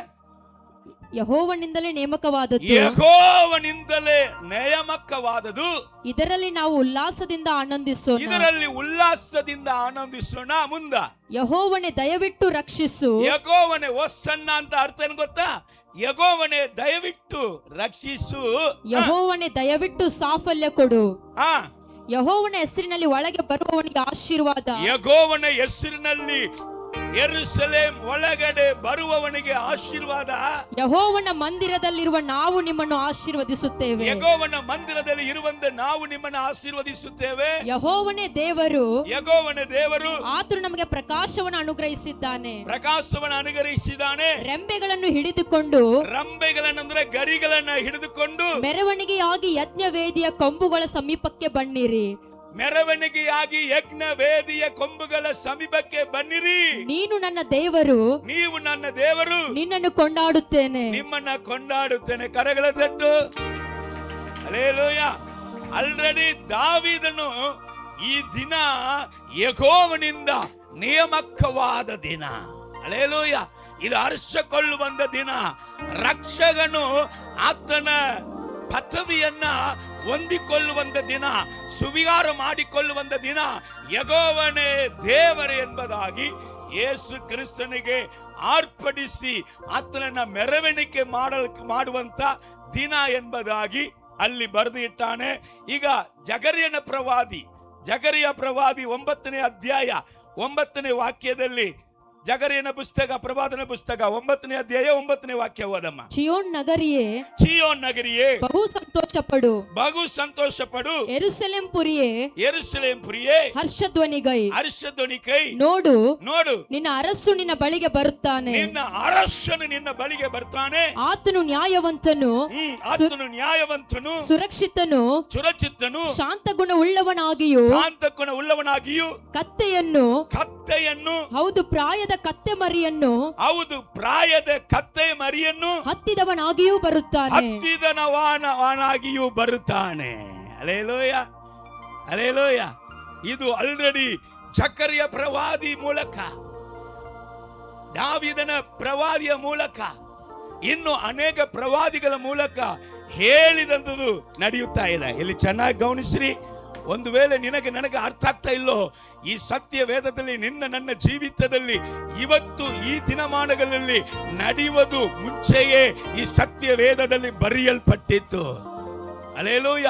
ಯೆಹೋವನಿಂದಲೇ ನೇಮಕವಾದದ್ದು, ಯೆಹೋವನಿಂದಲೇ ನೇಮಕವಾದದ್ದು, ಇದರಲ್ಲಿ ನಾವು ಉಲ್ಲಾಸದಿಂದ ಆನಂದಿಸೋಣ, ಇದರಲ್ಲಿ ಉಲ್ಲಾಸದಿಂದ ಆನಂದಿಸೋಣ. ಮುಂದ ಯೆಹೋವನೇ ದಯವಿಟ್ಟು ರಕ್ಷಿಸು. ಯೆಹೋವನೇ ಹೋಸನ್ನ ಅಂತ ಅರ್ಥ ಏನು ಗೊತ್ತಾ? ಯೆಹೋವನೇ ದಯವಿಟ್ಟು ರಕ್ಷಿಸು, ಯೆಹೋವನೇ ದಯವಿಟ್ಟು ಸಾಫಲ್ಯ ಕೊಡು, ಆ ಯೆಹೋವನ ಹೆಸರಿನಲ್ಲಿ ಒಳಗೆ ಬರುವವನಿಗೆ ಆಶೀರ್ವಾದ, ಯೆಹೋವನ ಹೆಸರಿನಲ್ಲಿ ಯೆರೂಸಲೇಮ್ ಒಳಗಡೆ ಬರುವವನಿಗೆ ಆಶೀರ್ವಾದ. ಯೆಹೋವನ ಮಂದಿರದಲ್ಲಿರುವ ನಾವು ನಿಮ್ಮನ್ನು ಆಶೀರ್ವದಿಸುತ್ತೇವೆ, ಯೆಹೋವನ ಮಂದಿರದಲ್ಲಿ ಇರುವಂತೆ ನಾವು ನಿಮ್ಮನ್ನು ಆಶೀರ್ವದಿಸುತ್ತೇವೆ. ಯೆಹೋವನೇ ದೇವರು, ಯೆಹೋವನೇ ದೇವರು, ಆತನು ನಮಗೆ ಪ್ರಕಾಶವನ್ನು ಅನುಗ್ರಹಿಸಿದ್ದಾನೆ, ಪ್ರಕಾಶವನ್ನು ಅನುಗ್ರಹಿಸಿದ್ದಾನೆ. ರೆಂಬೆಗಳನ್ನು ಹಿಡಿದುಕೊಂಡು, ರೆಂಬೆಗಳನ್ನಂದ್ರೆ ಗರಿಗಳನ್ನ ಹಿಡಿದುಕೊಂಡು ಮೆರವಣಿಗೆಯಾಗಿ ಯಜ್ಞವೇದಿಯ ಕೊಂಬುಗಳ ಸಮೀಪಕ್ಕೆ ಬನ್ನಿರಿ. ಮೆರವಣಿಗೆಯಾಗಿ ಯಜ್ಞ ವೇದಿಯ ಕೊಂಬುಗಳ ಸಮೀಪಕ್ಕೆ ಬನ್ನಿರಿ. ನೀನು ನನ್ನ ದೇವರು, ನೀವು ನನ್ನ ದೇವರು, ನಿನ್ನನ್ನು ಕೊಂಡಾಡುತ್ತೇನೆ, ನಿಮ್ಮನ್ನ ಕೊಂಡಾಡುತ್ತೇನೆ. ಕರಗಳ ತಟ್ಟು. ಹಲ್ಲೆಲೂಯ. ಆಲ್ರೆಡಿ ದಾವೀದನು ಈ ದಿನ ಯೆಹೋವನಿಂದ ನೇಮಕವಾದ ದಿನ. ಹಲ್ಲೆಲೂಯ. ಇದು ಹರ್ಷಕೊಳ್ಳುವಂತ ದಿನ. ರಕ್ಷಕನು ಆತನ ಪದವಿಯನ್ನ ಹೊಂದಿಕೊಳ್ಳುವಂತ ದಿನ, ಸುವಿಹಾರ ಮಾಡಿಕೊಳ್ಳುವಂತ ದಿನ. ಯೆಹೋವನೇ ದೇವರೇ ಎಂಬುದಾಗಿ ಯೇಸು ಕ್ರಿಸ್ತನಿಗೆ ಆರ್ಪಡಿಸಿ ಆತನನ್ನ ಮೆರವಣಿಗೆ ಮಾಡುವಂತ ದಿನ ಎಂಬುದಾಗಿ ಅಲ್ಲಿ ಬರೆದು ಇಟ್ಟಾನೆ. ಈಗ ಜಕರೀಯನ ಪ್ರವಾದಿ 9ನೇ ಅಧ್ಯಾಯ 9ನೇ ವಾಕ್ಯದಲ್ಲಿ, ಜಕರೀಯನ ಪುಸ್ತಕ, ಪ್ರವಾದನ ಪುಸ್ತಕ 9ನೇ ಅಧ್ಯಾಯ 9ನೇ ವಾಕ್ಯ ಓದಮ್ಮ. ಚಿಯೋನ್ ನಗರಿಯೇ, ಚಿಯೋನ್ ನಗರಿಯೇ, ಬಹು ಸಂತೋಷಪಡು, ಬಹು ಸಂತೋಷಪಡು. ಯೆರೂಸಲೇಮ್ ಪುರಿಯೇ, ಯೆರೂಸಲೇಮ್ ಪುರಿಯೇ, ಹರ್ಷಧ್ವನಿಗೈ, ಹರ್ಷಧ್ವನಿಗೈ. ನೋಡು, ನೋಡು, ನಿನ್ನ ಅರಸು ನಿನ್ನ ಬಳಿಗೆ ಬರುತ್ತಾನೆ, ನಿನ್ನ ಅರಸನು ನಿನ್ನ ಬಳಿಗೆ ಬರ್ತಾನೆ. ಆತನು ನ್ಯಾಯವಂತನು, ಆತನು ನ್ಯಾಯವಂತನು, ಸುರಕ್ಷಿತನು, ಸುರಕ್ಷಿತನು, ಶಾಂತ ಗುಣ ಉಳ್ಳವನಾಗಿಯೂ, ಶಾಂತ ಗುಣ ಉಳ್ಳವನಾಗಿಯೂ, ಕತ್ತೆಯನ್ನು, ಹೌದು ಪ್ರಾಯದ ಕತ್ತೆ ಮರಿಯನ್ನು, ಹೌದು ಪ್ರಾಯದ ಕತ್ತೆ ಮರಿಯನ್ನು ಹತ್ತಿದವನಾಗಿಯೂ ಬರುತ್ತಾನೆ, ಹತ್ತಿದವನಾಗಿಯೂ ಬರುತ್ತಾನೆ. Hallelujah, hallelujah. ಇದು ಆಲ್ರೆಡಿ ಜಕರೀಯ ಪ್ರವಾದಿ ಮೂಲಕ, ದಾವೀದನ ಪ್ರವಾದಿಯ ಮೂಲಕ, ಇನ್ನು ಅನೇಕ ಪ್ರವಾದಿಗಳ ಮೂಲಕ ಹೇಳಿದಂಥದ್ದು ನಡೆಯುತ್ತಾ ಇದೆ. ಇಲ್ಲಿ ಚೆನ್ನಾಗಿ ಗಮನಿಸ್ರಿ. ಒಂದು ವೇಳೆ ನನಗೆ ಅರ್ಥ ಆಗ್ತಾ ಇಲ್ಲೋ, ಈ ಸತ್ಯ ವೇದದಲ್ಲಿ ನನ್ನ ಜೀವಿತದಲ್ಲಿ ಇವತ್ತು ಈ ದಿನಮಾನಗಳಲ್ಲಿ ನಡೆಯುವುದು ಮುಂಚೆಯೇ ಈ ಸತ್ಯ ವೇದದಲ್ಲಿ ಬರೆಯಲ್ಪಟ್ಟಿತ್ತು. ಹಲ್ಲೆಲೂಯ.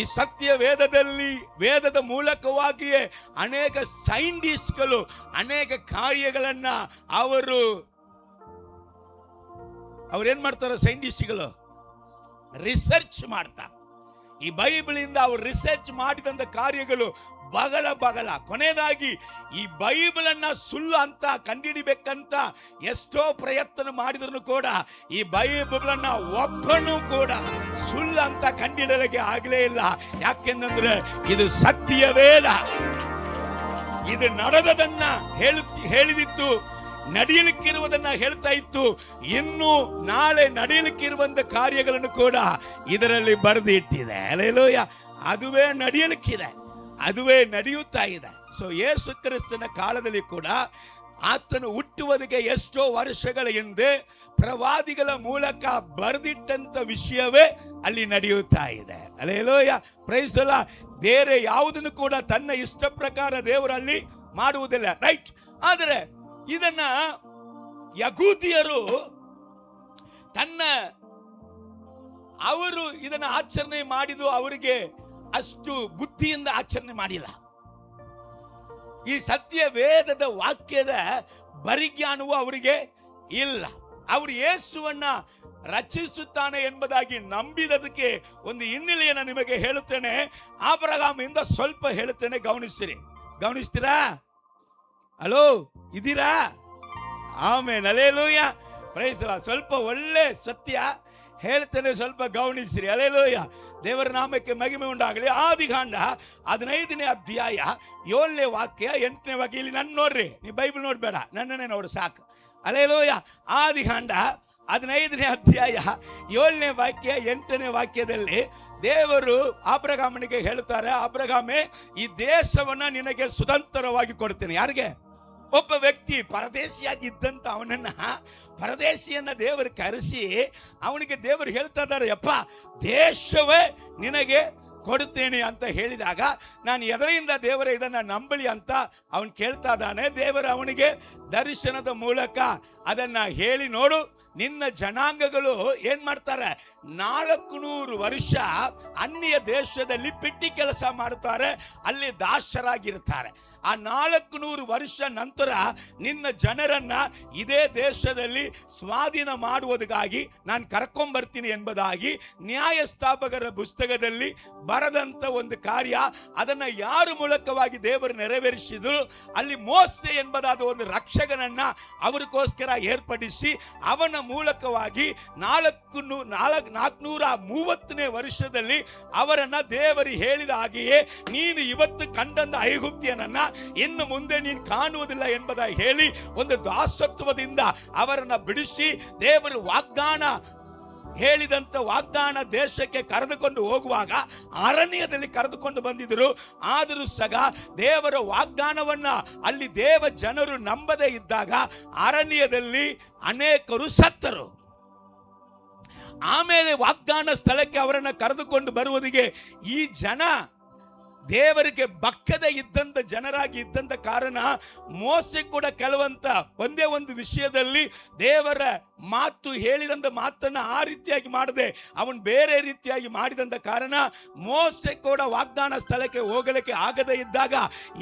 ಈ ಸತ್ಯ ವೇದದಲ್ಲಿ, ವೇದದ ಮೂಲಕವಾಗಿಯೇ ಅನೇಕ ಸೈಂಟಿಸ್ಟ್ಗಳು ಅನೇಕ ಕಾರ್ಯಗಳನ್ನ ಅವ್ರೇನ್ ಮಾಡ್ತಾರೆ? ಸೈಂಟಿಸ್ಟ್ಗಳು ರಿಸರ್ಚ್ ಮಾಡ್ತಾರೆ. ಈ ಬೈಬಲಿಂದ ಅವರು ರಿಸರ್ಚ್ ಮಾಡಿದಂತ ಕಾರ್ಯಗಳು ಬಗಲ ಕೊನೆಯದಾಗಿ ಈ ಬೈಬಲನ್ನ ಸುಳ್ಳು ಅಂತ ಕಂಡುಹಿಡಿಬೇಕಂತ ಎಷ್ಟೋ ಪ್ರಯತ್ನ ಮಾಡಿದ್ರು ಕೂಡ ಈ ಬೈಬಲನ್ನ ಒಬ್ಬನು ಕೂಡ ಸುಳ್ಳು ಅಂತ ಕಂಡುಹಿಡಿಯಲಿಕ್ಕೆ ಆಗಲೇ ಇಲ್ಲ. ಯಾಕೆಂದ್ರೆ ಇದು ಸತ್ಯ ವೇದ. ಇದು ನಡೆದದನ್ನ ಹೇಳಿದಿತ್ತು, ನಡೆಯಲಿಕ್ಕಿರುವುದನ್ನ ಹೇಳ್ತಾ ಇತ್ತು. ಇನ್ನು ನಾಳೆ ನಡೆಯಲಿಕ್ಕಿರುವಂತ ಕಾರ್ಯಗಳನ್ನು ಕೂಡ ಇದರಲ್ಲಿ ಬರೆದು ಇಟ್ಟಿದೆ. ಹಲ್ಲೆಲೂಯ. ಅದುವೇ ನಡೆಯಲಿಕ್ಕಿದೆ, ಅದುವೇ ನಡೆಯುತ್ತಾ ಇದೆ. ಸೊ ಯೇಸು ಕ್ರಿಸ್ತನ ಕಾಲದಲ್ಲಿ ಕೂಡ ಆತನು ಹುಟ್ಟುವುದಕ್ಕೆ ಎಷ್ಟೋ ವರ್ಷಗಳ ಹಿಂದೆ ಪ್ರವಾದಿಗಳ ಮೂಲಕ ಬರೆದಿಟ್ಟಂತ ವಿಷಯವೇ ಅಲ್ಲಿ ನಡೆಯುತ್ತಾ ಇದೆ. ಹಲ್ಲೆಲೂಯ. Praise the Lord. ಬೇರೆ ಯಾವುದನ್ನು ಕೂಡ ತನ್ನ ಇಷ್ಟ ಪ್ರಕಾರ ದೇವರಲ್ಲಿ ಮಾಡುವುದಿಲ್ಲ, ರೈಟ್? ಆದರೆ ಇದನ್ನ ಯಹೂದಿಯರು ಅವರು ಇದನ್ನ ಆಚರಣೆ ಮಾಡಿದ್ದು ಅವರಿಗೆ ಅಷ್ಟು ಬುದ್ಧಿಯಿಂದ ಆಚರಣೆ ಮಾಡಿಲ್ಲ. ಈ ಸತ್ಯ ವೇದದ ವಾಕ್ಯದ ಪರಿಜ್ಞಾನವು ಅವರಿಗೆ ಇಲ್ಲ. ಅವರು ಯೇಸುವನ್ನ ರಚಿಸುತ್ತಾನೆ ಎಂಬುದಾಗಿ ನಂಬಿದದಕ್ಕೆ ಒಂದು ಹಿನ್ನೆಲೆಯನ್ನು ನಿಮಗೆ ಹೇಳುತ್ತೇನೆ. ಆಬ್ರಹಾಮಿಂದ ಸ್ವಲ್ಪ ಹೇಳುತ್ತೇನೆ, ಗಮನಿಸ್ತೀರಾ? ಹಲೋ, ಇದ್ದೀರಾ? Amen, hallelujah, praise the Lord. ಸ್ವಲ್ಪ ಒಳ್ಳೆ ಸತ್ಯ ಹೇಳ್ತೇನೆ, ಸ್ವಲ್ಪ ಗಮನಿಸ್ರಿ. ಹಲ್ಲೆಲೂಯ, ದೇವರ ನಾಮಕ್ಕೆ ಮಹಿಮೆ ಉಂಟಾಗಲಿ. ಆದಿಕಾಂಡ 15ನೇ ಅಧ್ಯಾಯ 7ನೇ ವಾಕ್ಯ 8ನೇ ವಾಕ್ಯ. ಇಲ್ಲಿ ನನ್ನ ನೋಡ್ರಿ, ನೀವು ಬೈಬಲ್ ನೋಡ್ಬೇಡ, ನನ್ನನ್ನೇ ನೋಡು ಸಾಕು. ಹಲ್ಲೆಲೂಯ. ಆದಿಕಾಂಡ 15ನೇ ಅಧ್ಯಾಯ 7ನೇ ವಾಕ್ಯ 8ನೇ ವಾಕ್ಯದಲ್ಲಿ ದೇವರು ಅಬ್ರಹಾಮನಿಗೆ ಹೇಳ್ತಾರೆ, ಅಬ್ರಹಾಮೇ, ಈ ದೇಶವನ್ನ ನಿನಗೆ ಸ್ವತಂತ್ರವಾಗಿ ಕೊಡ್ತೇನೆ. ಯಾರಿಗೆ? ಒಬ್ಬ ವ್ಯಕ್ತಿ ಪರದೇಶಿಯಾಗಿ ಇದ್ದಂತ ಅವನನ್ನ, ಪರದೇಶಿಯನ್ನ ದೇವರು ಕರೆಸಿ ಅವನಿಗೆ ದೇವರು ಹೇಳ್ತಾ ಇದ್ದಾರೆ, ಯಪ್ಪ ದೇಶವೇ ನಿನಗೆ ಕೊಡುತ್ತೇನೆ ಅಂತ ಹೇಳಿದಾಗ, ನಾನು ಎದರಿಂದ ದೇವರ ಇದನ್ನ ನಂಬಲಿ ಅಂತ ಅವನು ಕೇಳ್ತಾ ಇದ್ದಾನೆ. ದೇವರು ಅವನಿಗೆ ದರ್ಶನದ ಮೂಲಕ ಅದನ್ನ ಹೇಳಿ, ನೋಡು, ನಿನ್ನ ಜನಾಂಗಗಳು ಏನ್ ಮಾಡ್ತಾರೆ? 400 ವರ್ಷ ಅನ್ಯ ದೇಶದಲ್ಲಿ ಪಿಟ್ಟಿ ಕೆಲಸ ಮಾಡುತ್ತಾರೆ, ಅಲ್ಲಿ ದಾಸರಾಗಿರ್ತಾರೆ. ಆ 400 ವರ್ಷ ನಂತರ ನಿನ್ನ ಜನರನ್ನ ಇದೇ ದೇಶದಲ್ಲಿ ಸ್ವಾಧೀನ ಮಾಡುವುದಕ್ಕಾಗಿ ನಾನು ಕರ್ಕೊಂಡ್ಬರ್ತೀನಿ ಎಂಬುದಾಗಿ ನ್ಯಾಯಸ್ಥಾಪಕರ ಪುಸ್ತಕದಲ್ಲಿ ಬರೆದಂತ ಒಂದು ಕಾರ್ಯ. ಅದನ್ನ ಯಾರ ಮೂಲಕವಾಗಿ ದೇವರು ನೆರವೇರಿಸಿದ್ರು? ಅಲ್ಲಿ ಮೋಸೆ ಎಂಬುದಾದ ಒಂದು ರಕ್ಷಕನನ್ನ ಅವರಿಗೋಸ್ಕರ ಏರ್ಪಡಿಸಿ ಅವನ ಮೂಲಕವಾಗಿ 430ನೇ ವರ್ಷದಲ್ಲಿ ಅವರನ್ನ ದೇವರು ಹೇಳಿದ ಹಾಗೆಯೇ ನೀನು ಇವತ್ತು ಕಂಡಂತ ಐಗುಪ್ತಿಯನನ್ನ ಇನ್ನು ಮುಂದೆ ನೀನು ಕಾಣುವುದಿಲ್ಲ ಎಂಬುದಾಗಿ ಹೇಳಿ ಒಂದು ದಾಸತ್ವದಿಂದ ಅವರನ್ನ ಬಿಡಿಸಿ ದೇವರು ಹೇಳಿದಂತ ವಾಗ್ದಾನ ದೇಶಕ್ಕೆ ಕರೆದುಕೊಂಡು ಹೋಗುವಾಗ ಅರಣ್ಯದಲ್ಲಿ ಕರೆದುಕೊಂಡು ಬಂದಿದ್ದರು. ಆದರೂ ಸಹ ದೇವರ ವಾಗ್ದಾನವನ್ನ ಅಲ್ಲಿ ದೇವ ಜನರು ನಂಬದೇ ಇದ್ದಾಗ ಅರಣ್ಯದಲ್ಲಿ ಅನೇಕರು ಸತ್ತರು. ಆಮೇಲೆ ವಾಗ್ದಾನ ಸ್ಥಳಕ್ಕೆ ಅವರನ್ನು ಕರೆದುಕೊಂಡು ಬರುವುದಿಗೆ ಈ ಜನ ದೇವರಿಗೆ ಭಕ್ತದ ಇದ್ದಂಥ ಜನರಾಗಿ ಇದ್ದಂಥ ಕಾರಣ ಮೋಸೆ ಕೂಡ ಕೆಲವಂತ ಒಂದೇ ಒಂದು ವಿಷಯದಲ್ಲಿ ದೇವರ ಮಾತು ಹೇಳಿದಂಥ ಮಾತನ್ನು ಆ ರೀತಿಯಾಗಿ ಮಾಡದೆ ಅವನು ಬೇರೆ ರೀತಿಯಾಗಿ ಮಾಡಿದಂಥ ಕಾರಣ ಮೋಸೆ ಕೂಡ ವಾಗ್ದಾನ ಸ್ಥಳಕ್ಕೆ ಹೋಗಲಿಕ್ಕೆ ಆಗದೇ ಇದ್ದಾಗ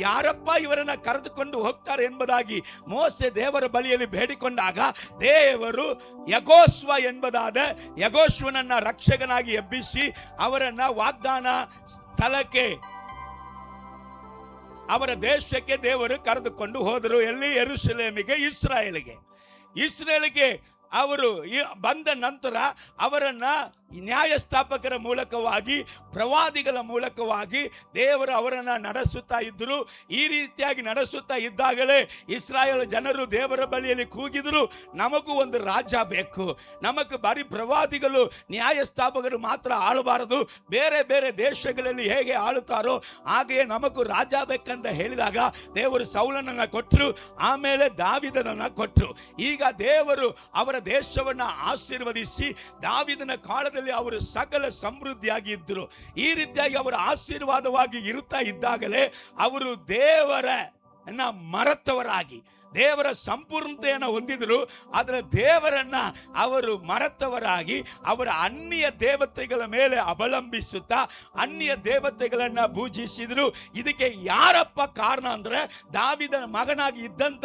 ಯಾರಪ್ಪ ಇವರನ್ನ ಕರೆದುಕೊಂಡು ಹೋಗ್ತಾರೆ ಎಂಬುದಾಗಿ ಮೋಸೆ ದೇವರ ಬಳಿಯಲ್ಲಿ ಬೇಡಿಕೊಂಡಾಗ ದೇವರು ಯೆಹೋಶುವನನ್ನ ರಕ್ಷಕನಾಗಿ ಎಬ್ಬಿಸಿ ಅವರನ್ನ ವಾಗ್ದಾನ ಸ್ಥಳಕ್ಕೆ ಅವರ ದೇಶಕ್ಕೆ ದೇವರು ಕರೆದುಕೊಂಡು ಹೋದರು. ಎಲ್ಲಿ? ಯೆರೂಸಲೇಮಿಗೆ, ಇಸ್ರಾಯೇಲಿಗೆ ಅವರು ಬಂದ ನಂತರ ಅವರನ್ನ ನ್ಯಾಯಸ್ಥಾಪಕರ ಮೂಲಕವಾಗಿ ಪ್ರವಾದಿಗಳ ಮೂಲಕವಾಗಿ ದೇವರು ಅವರನ್ನು ನಡೆಸುತ್ತಾ ಇದ್ದರು. ಈ ರೀತಿಯಾಗಿ ನಡೆಸುತ್ತಾ ಇದ್ದಾಗಲೇ ಇಸ್ರಾಯೇಲ್ ಜನರು ದೇವರ ಬಳಿಯಲ್ಲಿ ಕೂಗಿದರು, ನಮಗೂ ಒಂದು ರಾಜ ಬೇಕು, ನಮಗೆ ಬರೀ ಪ್ರವಾದಿಗಳು ನ್ಯಾಯಸ್ಥಾಪಕರು ಮಾತ್ರ ಆಳಬಾರದು, ಬೇರೆ ಬೇರೆ ದೇಶಗಳಲ್ಲಿ ಹೇಗೆ ಆಳುತ್ತಾರೋ ಹಾಗೆಯೇ ನಮಗೂ ರಾಜ ಬೇಕಂತ ಹೇಳಿದಾಗ ದೇವರು ಸೌಲನನ್ನು ಕೊಟ್ಟರು, ಆಮೇಲೆ ದಾವಿದನನ್ನು ಕೊಟ್ಟರು. ಈಗ ದೇವರು ಅವರ ದೇಶವನ್ನು ಆಶೀರ್ವದಿಸಿ ದಾವಿದನ ಕಾಲದಲ್ಲಿ ಅವರು ಸಕಲ ಸಮೃದ್ಧಿಯಾಗಿ ಇದ್ದರು. ಈ ರೀತಿಯಾಗಿ ಅವರ ಆಶೀರ್ವಾದವಾಗಿ ಇರುತ್ತಾ ಇದ್ದಾಗಲೇ ಅವರು ದೇವರನ್ನ ಮರೆತವರಾಗಿ ದೇವರ ಸಂಪೂರ್ಣತೆಯನ್ನು ಹೊಂದಿದರು. ಆದರೆ ದೇವರನ್ನ ಅವರು ಮರೆತವರಾಗಿ ಅವರ ಅನ್ಯ ದೇವತೆಗಳ ಮೇಲೆ ಅವಲಂಬಿಸುತ್ತಾ ಅನ್ಯ ದೇವತೆಗಳನ್ನು ಪೂಜಿಸಿದರು. ಇದಕ್ಕೆ ಯಾರಪ್ಪ ಕಾರಣ ಅಂದ್ರೆ ದಾವಿದನ ಮಗನಾಗಿ ಇದ್ದಂತ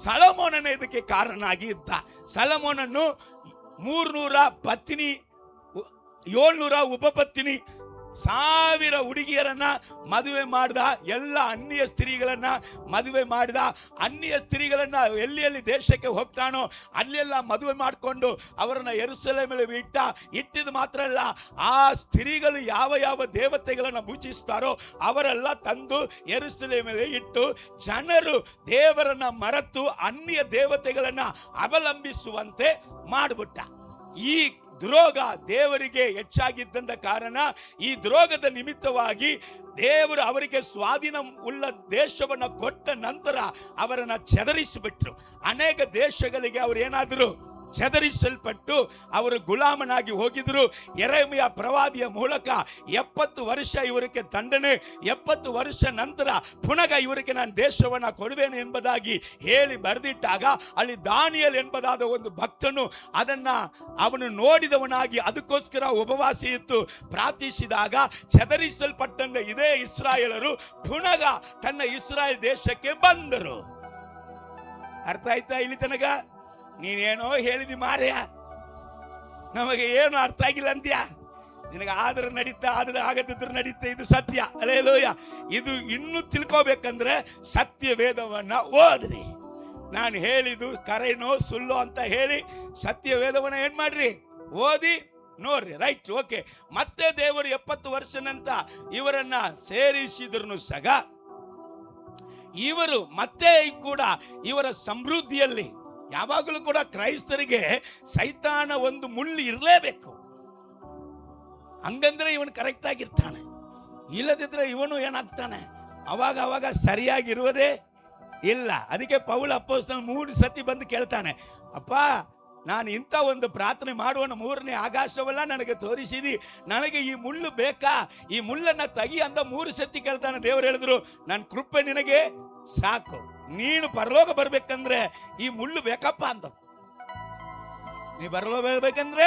ಸೊಲೊಮೋನನೇ ಇದಕ್ಕೆ ಕಾರಣನಾಗಿ ಇದ್ದ. ಸೊಲೊಮೋನನು 300 ಪತ್ನಿ, 700 ಉಪಪತ್ನಿ, 1000 ಹುಡುಗಿಯರನ್ನ ಮದುವೆ ಮಾಡಿದ. ಎಲ್ಲ ಅನ್ಯ ಸ್ತ್ರೀಗಳನ್ನ ಮದುವೆ ಮಾಡಿದ. ಅನ್ಯ ಸ್ತ್ರೀಗಳನ್ನ ಎಲ್ಲಿ ದೇಶಕ್ಕೆ ಹೋಗ್ತಾನೋ ಅಲ್ಲೆಲ್ಲ ಮದುವೆ ಮಾಡಿಕೊಂಡು ಅವರನ್ನ ಯೆರೂಸಲೇಮಲ್ಲಿ ಇಟ್ಟಿದ್ದು ಮಾತ್ರ ಅಲ್ಲ, ಆ ಸ್ತ್ರೀಗಳು ಯಾವ ದೇವತೆಗಳನ್ನ ಪೂಜಿಸ್ತಾರೋ ಅವರೆಲ್ಲ ತಂದು ಯೆರೂಸಲೇಮಲ್ಲಿ ಇಟ್ಟು ಜನರು ದೇವರನ್ನ ಮರೆತು ಅನ್ಯ ದೇವತೆಗಳನ್ನ ಅವಲಂಬಿಸುವಂತೆ ಮಾಡಿಬಿಟ್ಟ. ಈ ದ್ರೋಗ ದೇವರಿಗೆ ಹೆಚ್ಚಾಗಿದ್ದಂಥ ಕಾರಣ ಈ ದ್ರೋಗದ ನಿಮಿತ್ತವಾಗಿ ದೇವರು ಅವರಿಗೆ ಸ್ವಾಧೀನ ಉಳ್ಳ ದೇಶವನ್ನು ಕೊಟ್ಟ ನಂತರ ಅವರನ್ನು ಚದರಿಸಿಬಿಟ್ರು. ಅನೇಕ ದೇಶಗಳಿಗೆ ಅವರು ಏನಾದರೂ ಚದರಿಸಲ್ಪಟ್ಟು ಅವರು ಗುಲಾಮನಾಗಿ ಹೋಗಿದ್ರು. ಯೆರೆಮೀಯ ಪ್ರವಾದಿಯ ಮೂಲಕ 70 ವರ್ಷ ಇವರಿಗೆ ದಂಡನೆ, 70 ವರ್ಷ ನಂತರ ಪುನಃ ಇವರಿಗೆ ನಾನು ದೇಶವನ್ನು ಕೊಡುವೇನೆ ಎಂಬುದಾಗಿ ಹೇಳಿ ಬರೆದಿಟ್ಟಾಗ ಅಲ್ಲಿ ದಾನಿಯೇಲ್ ಎಂಬುದಾದ ಒಂದು ಭಕ್ತನು ಅವನು ನೋಡಿದವನಾಗಿ ಅದಕ್ಕೋಸ್ಕರ ಉಪವಾಸ ಇತ್ತು ಪ್ರಾರ್ಥಿಸಿದಾಗ ಚದರಿಸಲ್ಪಟ್ಟಂತ ಇದೇ ಇಸ್ರಾಯೇಲರು ಪುನಃ ತನ್ನ ಇಸ್ರಾಯೇಲ್ ದೇಶಕ್ಕೆ ಬಂದರು. ಅರ್ಥ ಆಯ್ತಾ ಇಲ್ಲಿ ತನಕ? ನೀನೇನೋ ಹೇಳಿದಿ ಮಾರ್ಯ, ನಮಗೆ ಏನು ಅರ್ಥ ಆಗಿಲ್ಲ ಅಂತ್ಯ. ನಿನಗೆ ಆದ್ರೆ ನಡೀತಾ, ಆದ್ರೆ ಆಗದಿದ್ರು ನಡೀತಾ, ಇದು ಸತ್ಯ. ಹಲ್ಲೆಲೂಯಾ. ಇದು ಇನ್ನೂ ತಿಳ್ಕೋಬೇಕಂದ್ರೆ ಸತ್ಯ ವೇದವನ್ನ ಓದ್ರಿ. ನಾನು ಹೇಳಿದ್ದು ಕರೆನೋ ಸುಳ್ಳು ಅಂತ ಹೇಳಿ ಸತ್ಯ ವೇದವನ್ನ ಏನ್ ಮಾಡ್ರಿ, ಓದಿ ನೋಡ್ರಿ. Right, okay. ಮತ್ತೆ ದೇವರು 70 ವರ್ಷ ನಂತರ ಇವರನ್ನ ಸೇರಿಸಿದ್ರು ಸಹ ಇವರು ಮತ್ತೆ ಕೂಡ ಇವರ ಸಮೃದ್ಧಿಯಲ್ಲಿ ಯಾವಾಗಲೂ ಕೂಡ ಕ್ರೈಸ್ತರಿಗೆ ಸೈತಾನ ಒಂದು ಮುಳ್ಳು ಇರಲೇಬೇಕು. ಹಂಗಂದ್ರೆ ಇವನು ಕರೆಕ್ಟ್ ಆಗಿರ್ತಾನೆ, ಇಲ್ಲದಿದ್ರೆ ಇವನು ಏನಾಗ್ತಾನೆ ಅವಾಗ ಸರಿಯಾಗಿರುವುದೇ ಇಲ್ಲ. ಅದಕ್ಕೆ ಪೌಲ ಅಪೊಸ್ತಲನು 3 ಸತಿ ಬಂದು ಕೇಳ್ತಾನೆ, ಅಪ್ಪ ನಾನು ಇಂಥ ಒಂದು ಪ್ರಾರ್ಥನೆ ಮಾಡುವನು 3ನೇ ಆಕಾಶವೆಲ್ಲ ನನಗೆ ತೋರಿಸಿದಿ, ನನಗೆ ಈ ಮುಳ್ಳು ಬೇಕಾ, ಈ ಮುಳ್ಳನ್ನು ತೆಗಿ ಅಂತ 3 ಸತಿ ಕೇಳ್ತಾನೆ. ದೇವರು ಹೇಳಿದ್ರು, ನನ್ನ ಕೃಪೆ ನಿನಗೆ ಸಾಕು, ನೀನು ಪರಲೋಕ ಬರ್ಬೇಕಂದ್ರೆ ಈ ಮುಳ್ಳು ಬೇಕಪ್ಪ ಅಂತ. ನೀ ಪರಲೋಕ ಬರ್ಬೇಕಂದ್ರೆ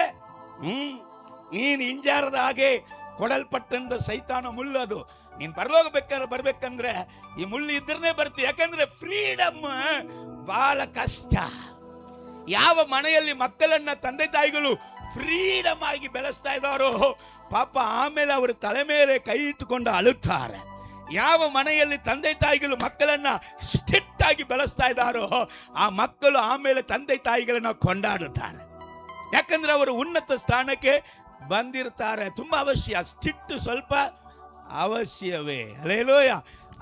ನೀನು ಹಿಂಜಾರದ ಹಾಗೆ ಕೊಡಲ್ಪಟ್ಟಂತ ಸೈತಾನ ಮುಳ್ಳು ಅದು. ನೀನು ಪರಲೋಕ ಬರ್ಬೇಕಂದ್ರೆ ಈ ಮುಳ್ಳು ಇದ್ರೇ ಬರ್ತೀವಿ. ಯಾಕಂದ್ರೆ ಫ್ರೀಡಮ್ ಬಹಳ ಕಷ್ಟ. ಯಾವ ಮನೆಯಲ್ಲಿ ಮಕ್ಕಳನ್ನ ತಂದೆ ತಾಯಿಗಳು ಫ್ರೀಡಮ್ ಆಗಿ ಬೆಳೆಸ್ತಾ ಇದ್ದಾರೋ ಪಾಪ ಆಮೇಲೆ ಅವರ ತಲೆ ಮೇಲೆ ಕೈ ಇಟ್ಟುಕೊಂಡು ಅಳುತ್ತಾರೆ. ಯಾವ ಮನೆಯಲ್ಲಿ ತಂದೆ ತಾಯಿಗಳು ಮಕ್ಕಳನ್ನ ಸ್ಟ್ರಿಕ್ಟ್ ಆಗಿ ಬೆಳೆಸ್ತಾ ಇದ್ದಾರೋ ಆ ಮಕ್ಕಳು ಆಮೇಲೆ ತಂದೆ ತಾಯಿಗಳನ್ನ ಕೊಂಡಾಡುತ್ತಾರೆ. ಯಾಕಂದ್ರೆ ಅವರು ಉನ್ನತ ಸ್ಥಾನಕ್ಕೆ ಬಂದಿರ್ತಾರೆ. ತುಂಬಾ ಅವಶ್ಯ, ಸ್ಟಿಟ್ಟು ಸ್ವಲ್ಪ ಅವಶ್ಯವೇ. ಹಲ್ಲೆಲೂಯ.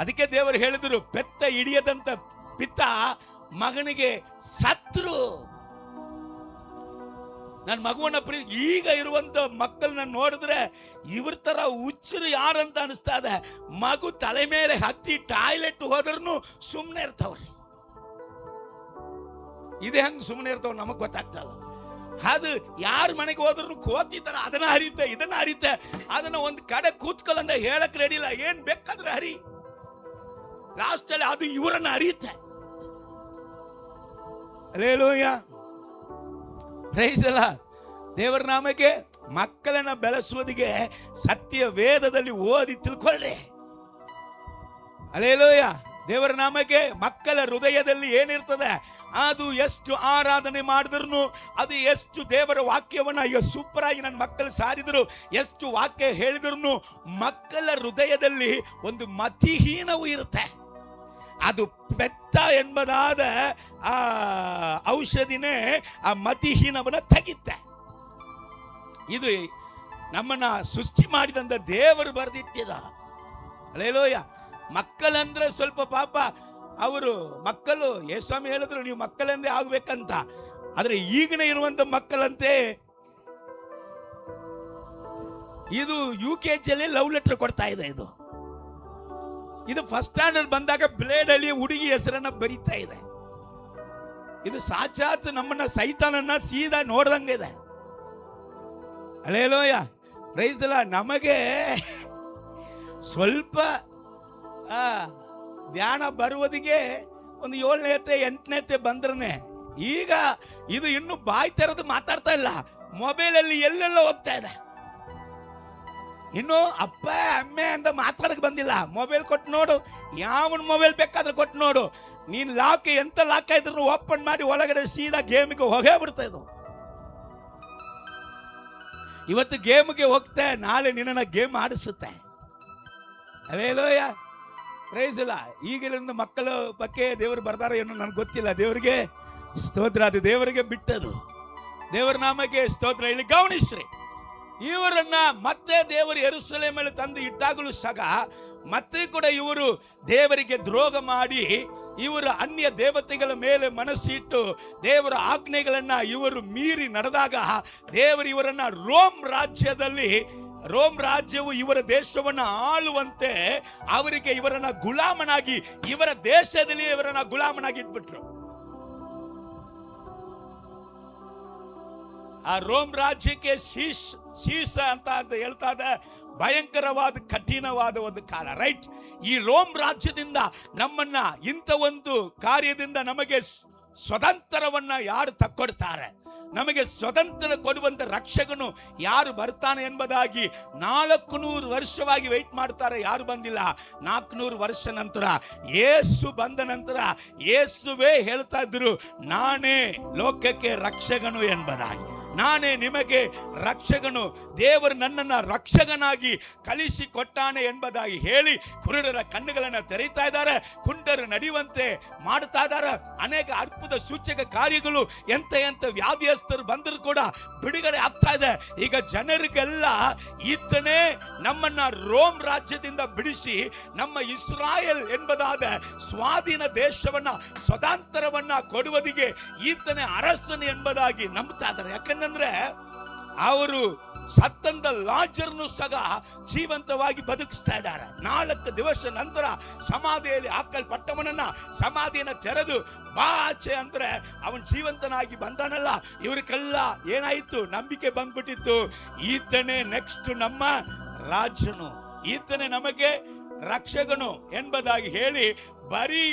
ಅದಕ್ಕೆ ದೇವರು ಹೇಳಿದ್ರು, ಪೆತ್ತ ಹಿಡಿಯದಂತ ಪಿತ್ತ ಮಗನಿಗೆ ಶತ್ರು. ನನ್ನ ಮಗುವನ್ನ ಈಗ ಇರುವಂತ ಮಕ್ಕಳನ್ನ ನೋಡಿದ್ರೆ ಇವ್ರ ತರ ಹುಚ್ಚರು ಯಾರಂತ ಅನಿಸ್ತಾ ಇದೆ. ಮಗು ತಲೆ ಮೇಲೆ ಹತ್ತಿ ಟಾಯ್ಲೆಟ್ ಹೋದ್ರೂ ಸುಮ್ಮನೆ ಇರ್ತಾವ್ರಿ. ಇದೇ ಹಂಗೆ ಸುಮ್ಮನೆ ಇರ್ತಾವ, ನಮಗ್ ಗೊತ್ತಾಗ್ತಲ್ಲ. ಅದು ಯಾರ ಮನೆಗೆ ಹೋದ್ರು ಕೋತಿ ತರ ಅದನ್ನ ಹರಿಯುತ್ತೆ, ಇದನ್ನ ಹರಿಯುತ್ತೆ. ಅದನ್ನ ಒಂದು ಕಡೆ ಕೂತ್ಕೊಳ್ಳಂದ ಹೇಳಕ್ ರೆಡಿ ಇಲ್ಲ. ಏನ್ ಬೇಕಾದ್ರೆ ಹರಿ, ಲಾಸ್ಟ್ ಅಲ್ಲಿ ಅದು ಇವರನ್ನ ಹರಿಯುತ್ತೆ. Hallelujah, praise the Lord. ದೇವರ ನಾಮಕ್ಕೆ. ಮಕ್ಕಳನ್ನ ಬೆಳೆಸುವುದಿಗೆ ಸತ್ಯ ವೇದದಲ್ಲಿ ಓದಿ ತಿಳ್ಕೊಳ್ಳ್ರಿ. ಹಲ್ಲೆಲೂಯ, ದೇವರ ನಾಮಕ್ಕೆ. ಮಕ್ಕಳ ಹೃದಯದಲ್ಲಿ ಏನಿರ್ತದೆ, ಅದು ಎಷ್ಟು ಆರಾಧನೆ ಮಾಡಿದ್ರು, ಅದು ಎಷ್ಟು ದೇವರ ವಾಕ್ಯವನ್ನ ಈಗ ಸೂಪರ್ ಆಗಿ ನನ್ನ ಮಕ್ಕಳು ಸಾರಿದ್ರು, ಎಷ್ಟು ವಾಕ್ಯ ಹೇಳಿದ್ರು, ಮಕ್ಕಳ ಹೃದಯದಲ್ಲಿ ಒಂದು ಮತಿಹೀನವು ಇರುತ್ತೆ. ಅದು ಪೆತ್ತ ಎಂಬುದಾದ ಆ ಔಷಧಿನೇ ಆ ಮತಿಹೀನವನ್ನ ತೆಗಿತ್ತೆ. ಇದು ನಮ್ಮನ್ನ ಸೃಷ್ಟಿ ಮಾಡಿದಂತ ದೇವರು ಬರೆದಿಟ್ಟಿದ. ಹಲ್ಲೆಲೂಯ. ಮಕ್ಕಳಂದ್ರೆ ಸ್ವಲ್ಪ ಪಾಪ ಅವರು ಮಕ್ಕಳು, ಯೇಸ್ವಾಮಿ ಹೇಳಿದ್ರು ನೀವು ಮಕ್ಕಳಂದೇ ಆಗ್ಬೇಕಂತ. ಆದ್ರೆ ಈಗಿನ ಇರುವಂತ ಮಕ್ಕಳಂತೆ ಇದು UKG ಲವ್ ಲೆಟರ್ ಕೊಡ್ತಾ ಇದೆ. ಇದು ಫಸ್ಟ್ ಸ್ಟ್ಯಾಂಡರ್ಡ್ ಬಂದಾಗ ಬ್ಲೇಡ್ ಅಲ್ಲಿ ಹುಡುಗಿ ಹೆಸರನ್ನ ಬರೀತಾ ಇದೆ. ಇದು ಸಾಕ್ಷಾತ್ ನಮ್ಮನ್ನ ಸೈತಾನನ್ನ ಸೀದಾ ನೋಡ್ದಂಗಿದೆ. Hallelujah, praise the Lord. ನಮಗೆ ಸ್ವಲ್ಪ ಧ್ಯಾನ ಬರುವುದಿಗೆ ಒಂದು 7ನೇ 8ನೇ ಬಂದ್ರೆ, ಈಗ ಇದು ಇನ್ನು ಬಾಯಿ ತೆರೆದು ಮಾತಾಡ್ತಾ ಇಲ್ಲ, ಮೊಬೈಲಲ್ಲಿ ಎಲ್ಲೆಲ್ಲ ಹೋಗ್ತಾ ಇದೆ. ಇನ್ನು ಅಪ್ಪ ಅಮ್ಮೆ ಅಂತ ಮಾತಾಡಕ್ ಬಂದಿಲ್ಲ. ಮೊಬೈಲ್ ಕೊಟ್ಟು ನೋಡು, ಯಾವನ್ ಮೊಬೈಲ್ ಬೇಕಾದ್ರೆ ಕೊಟ್ಟು ನೋಡು. ನೀನ್ ಲಾಕ್ ಎಂತ ಲಾಕ್ ಆಯ್ತು ಓಪನ್ ಮಾಡಿ ಒಳಗಡೆ ಸೀದಾ ಗೇಮಿಗೆ ಹೋಗೇ ಬಿಡ್ತಾ ಇದು. ಇವತ್ತು ಗೇಮ್ಗೆ ಹೋಗ್ತೆ, ನಾಳೆ ನಿನ್ನ ಗೇಮ್ ಆಡಿಸುತ್ತೆ. Hallelujah, praise the Lord. ಈಗಿನ ಮಕ್ಕಳ ಬಗ್ಗೆ ದೇವರು ಬರ್ದಾರ ಏನೋ ನನಗೆ ಗೊತ್ತಿಲ್ಲ. ದೇವರಿಗೆ ಸ್ತೋತ್ರ, ಅದು ದೇವರಿಗೆ ಬಿಟ್ಟದು. ದೇವರ ನಾಮಕ್ಕೆ ಸ್ತೋತ್ರ. ಇಲ್ಲಿ ಗಮನಿಸ್ರಿ, ಇವರನ್ನ ಮತ್ತೆ ದೇವರು ಯೆರೂಸಲೇಮಲ್ಲಿ ತಂದು ಇಟ್ಟಾಗಲೂ ಸಹ ಮತ್ತೆ ಕೂಡ ಇವರು ದೇವರಿಗೆ ದ್ರೋಹ ಮಾಡಿ, ಇವರು ಅನ್ಯ ದೇವತೆಗಳ ಮೇಲೆ ಮನಸ್ಸಿಟ್ಟು ದೇವರ ಆಜ್ಞೆಗಳನ್ನ ಇವರು ಮೀರಿ ನಡೆದಾಗ ದೇವರು ಇವರನ್ನ ರೋಮ್ ರಾಜ್ಯವು ಇವರ ದೇಶವನ್ನು ಆಳುವಂತೆ ಅವರಿಗೆ ಇವರನ್ನ ಗುಲಾಮನಾಗಿ, ಇವರ ದೇಶದಲ್ಲಿ ಇವರನ್ನ ಗುಲಾಮನಾಗಿ ಇಟ್ಬಿಟ್ರು. ಆ ರೋಮ್ ರಾಜ್ಯಕ್ಕೆ ಶೀಶ ಅಂತ ಹೇಳ್ತಾ ಇದೆ. ಭಯಂಕರವಾದ ಕಠಿಣವಾದ ಒಂದು ಕಾಲ, ರೈಟ್? ಈ ರೋಮ್ ರಾಜ್ಯದಿಂದ ನಮ್ಮನ್ನ, ಇಂಥ ಒಂದು ಕಾರ್ಯದಿಂದ ನಮಗೆ ಸ್ವತಂತ್ರವನ್ನ ಯಾರು ತಕ್ಕೊಡ್ತಾರೆ, ನಮಗೆ ಸ್ವತಂತ್ರ ಕೊಡುವಂತ ರಕ್ಷಕನು ಯಾರು ಬರ್ತಾನೆ ಎಂಬುದಾಗಿ 400 ವರ್ಷವಾಗಿ ವೆಯ್ಟ್ ಮಾಡ್ತಾರೆ. ಯಾರು ಬಂದಿಲ್ಲ. 400 ವರ್ಷ ನಂತರ ಯೇಸು ಬಂದ ನಂತರ ಯೇಸುವೇ ಹೇಳ್ತಾ ಇದ್ರು, ನಾನೇ ಲೋಕಕ್ಕೆ ರಕ್ಷಕನು ಎಂಬುದಾಗಿ, ನಾನೇ ನಿಮಗೆ ರಕ್ಷಕನು, ದೇವರು ನನ್ನನ್ನು ರಕ್ಷಕನಾಗಿ ಕಳಿಸಿ ಕೊಟ್ಟಾನೆ ಎಂಬುದಾಗಿ ಹೇಳಿ ಕುರುಡರ ಕಣ್ಣುಗಳನ್ನು ತೆರೀತಾ ಇದ್ದಾರೆ, ಕುಂಟರು ನಡೆಯುವಂತೆ ಮಾಡ್ತಾ ಇದ್ದಾರೆ. ಅನೇಕ ಅದ್ಭುತ ಸೂಚಕ ಕಾರ್ಯಗಳು, ಎಂತ ವ್ಯಾಧಿಯಸ್ಥರು ಬಂದರೂ ಕೂಡ ಬಿಡುಗಡೆ ಆಗ್ತಾ ಇದೆ. ಈಗ ಜನರಿಗೆಲ್ಲ ಈತನೇ ನಮ್ಮನ್ನ ರೋಮ್ ರಾಜ್ಯದಿಂದ ಬಿಡಿಸಿ ನಮ್ಮ ಇಸ್ರಾಯೇಲ್ ಎಂಬುದಾದ ಸ್ವಾಧೀನ ದೇಶವನ್ನ, ಸ್ವತಂತ್ರವನ್ನ ಕೊಡುವುದಿಗೆ ಈತನೇ ಅರಸನು ಎಂಬುದಾಗಿ ನಂಬ್ತಾ ಇದ್ದಾರೆ. ಯಾಕಂದ್ರೆ ಅವರು ಸತ್ತಂದ ಲಾಜರ್ನು ಸಹ ಜೀವಂತವಾಗಿ ಬದುಕಿಸ್ತಾ ಇದ್ದಾರೆ. 4 ದಿವಸ ನಂತರ ಸಮಾಧಿಯಲ್ಲಿ ಹಾಕಲ್ಪಟ್ಟವನನ್ನ ಸಮಾಧಿಯನ್ನ ತೆರೆದು ಬಾ ಆಚೆ ಅಂದ್ರೆ ಅವನ್ ಜೀವಂತನಾಗಿ ಬಂದಾನಲ್ಲ. ಇವರಿಗೆಲ್ಲ ಏನಾಯ್ತು? ನಂಬಿಕೆ ಬಂದ್ಬಿಟ್ಟಿತ್ತು, ಈತನೇ ನೆಕ್ಸ್ಟ್ ನಮ್ಮ ರಾಜನು, ಈತನೇ ನಮಗೆ ರಕ್ಷಕನು ಎಂಬುದಾಗಿ ಹೇಳಿ, ಬರೀ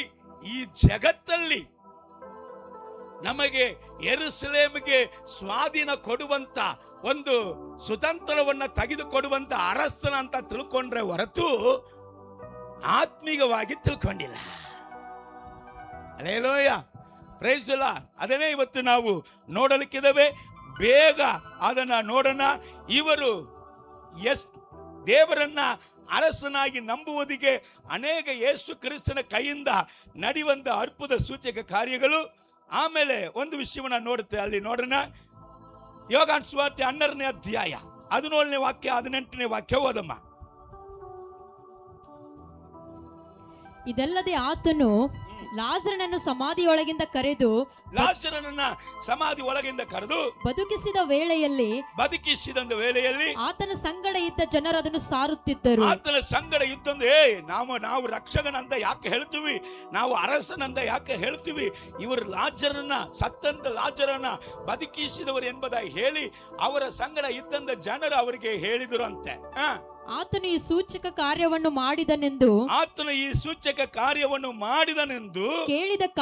ಈ ಜಗತ್ತಲ್ಲಿ ನಮಗೆ ಯೆರೂಸಲೇಮಿಗೆ ಸ್ವಾಧೀನ ಕೊಡುವಂತ, ಒಂದು ಸ್ವತಂತ್ರವನ್ನ ತೆಗೆದುಕೊಡುವಂತ ಅರಸನ ಅಂತ ತಿಳ್ಕೊಂಡ್ರೆ ಹೊರತು ಆತ್ಮೀಯವಾಗಿ ತಿಳ್ಕೊಂಡಿಲ್ಲ. Hallelujah, praise the Lord. ಅದನ್ನೇ ಇವತ್ತು ನಾವು ನೋಡಲಿಕ್ಕಿದ್ದೇವೆ. ಬೇಗ ಅದನ್ನ ನೋಡೋಣ. ಇವರು ದೇವರನ್ನ ಅರಸನಾಗಿ ನಂಬುವುದಿಗೆ ಅನೇಕ ಯೇಸು ಕ್ರಿಸ್ತನ ಕೈಯಿಂದ ನಡೆಯುವಂತ ಅದ್ಭುತ ಸೂಚಕ ಕಾರ್ಯಗಳು. ಆಮೇಲೆ ಒಂದು ವಿಷಯವನ್ನ ನೋಡುತ್ತೆ, ಅಲ್ಲಿ ನೋಡೋಣ. ಯೋಹಾನ ಸುವಾರ್ತೆ 12ನೇ ಅಧ್ಯಾಯ 17ನೇ ವಾಕ್ಯ 18ನೇ ವಾಕ್ಯ ಓದಮ್ಮ. ಇದಲ್ಲದೆ ಆತನು ಲಾಜರನನ್ನು ಸಮಾಧಿಯೊಳಗಿಂದ ಕರೆದು ಸಮಾಧಿ ಒಳಗಿಂದ ಕರೆದು ಬದುಕಿಸಿದ ವೇಳೆಯಲ್ಲಿ ಆತನ ಸಂಗಡ ಇದ್ದ ಜನರು ಅದನ್ನು ಸಾರುತ್ತಿದ್ದರು. ಆತನ ಸಂಗಡ ಇದ್ದಂದು ನಾವು ರಕ್ಷಕನಂತ ಯಾಕೆ ಹೇಳ್ತೀವಿ, ನಾವು ಅರಸನಂತ ಯಾಕೆ ಹೇಳ್ತೀವಿ, ಇವರು ಸತ್ತಂತ ಲಾಜರನ್ನ ಬದುಕಿಸಿದವರು ಎಂಬುದಾಗಿ ಹೇಳಿ ಅವರ ಸಂಗಡ ಇದ್ದಂತ ಜನರು ಅವರಿಗೆ ಹೇಳಿದರು ಅಂತೆ. ಆತನು ಈ ಸೂಚಕ ಕಾರ್ಯವನ್ನು ಮಾಡಿದನೆಂದು ಕೇಳಿದಂತ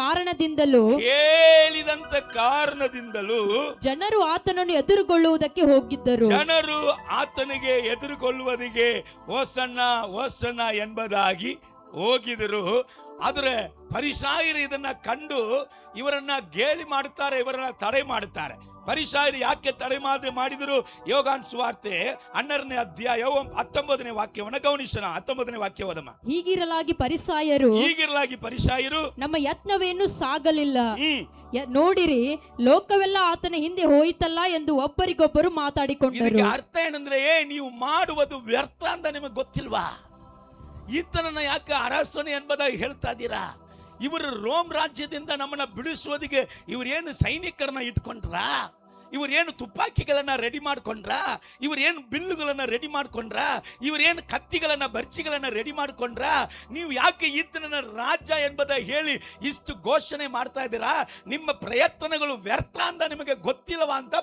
ಕಾರಣದಿಂದಲೂ ಜನರು ಆತನನ್ನು ಎದುರುಗೊಳ್ಳುವುದಕ್ಕೆ ಹೋಗಿದ್ದರು. ಜನರು ಆತನಿಗೆ ಎದುರುಗೊಳ್ಳುವುದಿಗೆ ಹೋಸನ್ನ ಎಂಬುದಾಗಿ ಹೋಗಿದರು. ಆದರೆ ಫರಿಸಾಯರು ಇದನ್ನ ಕಂಡು ಇವರನ್ನ ಗೇಲಿ ಮಾಡುತ್ತಾರೆ, ಇವರನ್ನ ತಡೆ ಮಾಡುತ್ತಾರೆ. ಫರಿಸಾಯರು ಯಾಕೆ ತಡೆ ಮಾಡಿದರು? ಯೋಹಾನ ಸುವಾರ್ತೆ 12ನೇ ಅಧ್ಯಾಯ 19ನೇ ವಾಕ್ಯವನ್ನು ಗಮನಿಸೋಣ. 19ನೇ ವಾಕ್ಯ ಓದಮ್ಮ. ಹೀಗಿರಲಾಗಿ ಪರಿಸಾಯರು ನಮ್ಮ ಯತ್ನವೇನು ಸಾಗಲಿಲ್ಲ, ನೋಡಿರಿ ಲೋಕವೆಲ್ಲ ಆತನ ಹಿಂದೆ ಹೋಯಿತಲ್ಲ ಎಂದು ಒಬ್ಬರಿಗೊಬ್ಬರು ಮಾತಾಡಿಕೊಂಡರು. ಅರ್ಥ ಏನಂದ್ರೆ, ನೀವು ಮಾಡುವುದು ವ್ಯರ್ಥ ಅಂತ ನಿಮಗೆ ಗೊತ್ತಿಲ್ವಾ? ಈತನನ್ನ ಯಾಕೆ ಅರಸನೆ ಎಂಬುದಾಗಿ ಹೇಳ್ತಾ ಇದ್ದೀರಾ? ಇವರು ರೋಮ್ ರಾಜ್ಯದಿಂದ ನಮ್ಮನ್ನ ಬಿಡಿಸುವುದಿಗೆ ಇವರೇನು ಸೈನಿಕರನ್ನ ಇಟ್ಕೊಂಡ್ರ? ಇವರೇನು ತುಪಾಕಿಗಳನ್ನ ರೆಡಿ ಮಾಡ್ಕೊಂಡ್ರ? ಇವರೇನು ಬಿಲ್ಲುಗಳನ್ನ ರೆಡಿ ಮಾಡ್ಕೊಂಡ್ರ? ಇವರೇನು ಕತ್ತಿಗಳನ್ನ ಬರ್ಚಿಗಳನ್ನ ರೆಡಿ ಮಾಡ್ಕೊಂಡ್ರ? ನೀವು ಯಾಕೆ ಈತನ ರಾಜ್ಯ ಎಂಬುದಾಗಿ ಹೇಳಿ ಇಷ್ಟು ಘೋಷಣೆ ಮಾಡ್ತಾ ಇದ್ದೀರಾ? ನಿಮ್ಮ ಪ್ರಯತ್ನಗಳು ವ್ಯರ್ಥ ಅಂತ ನಿಮಗೆ ಗೊತ್ತಿಲ್ಲವಾ ಅಂತ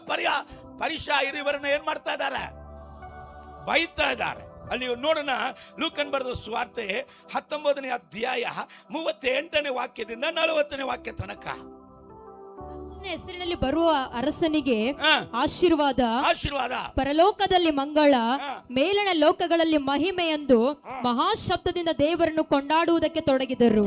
ಫರಿಸಾಯರು ಇವರನ್ನ ಏನ್ ಮಾಡ್ತಾ ಇದ್ದಾರೆ? ಬೈತಾ ಇದ್ದಾರೆ. ಅಲ್ಲಿ ನೋಡೋಣ, ಲೂಕನ್ ಬರೆದ ಸುವಾರ್ತೆ 19ನೇ ಅಧ್ಯಾಯ 38ನೇ ವಾಕ್ಯದಿಂದ 40ನೇ ವಾಕ್ಯ ತನಕ. ಹೆಸರಿನಲ್ಲಿ ಬರುವ ಅರಸನಿಗೆ ಆಶೀರ್ವಾದ, ಪರಲೋಕದಲ್ಲಿ ಮಂಗಳ, ಮೇಲಣ ಲೋಕಗಳಲ್ಲಿ ಮಹಿಮೆ ಎಂದು ಮಹಾಶಬ್ದದಿಂದ ದೇವರನ್ನು ಕೊಂಡಾಡುವುದಕ್ಕೆ ತೊಡಗಿದರು.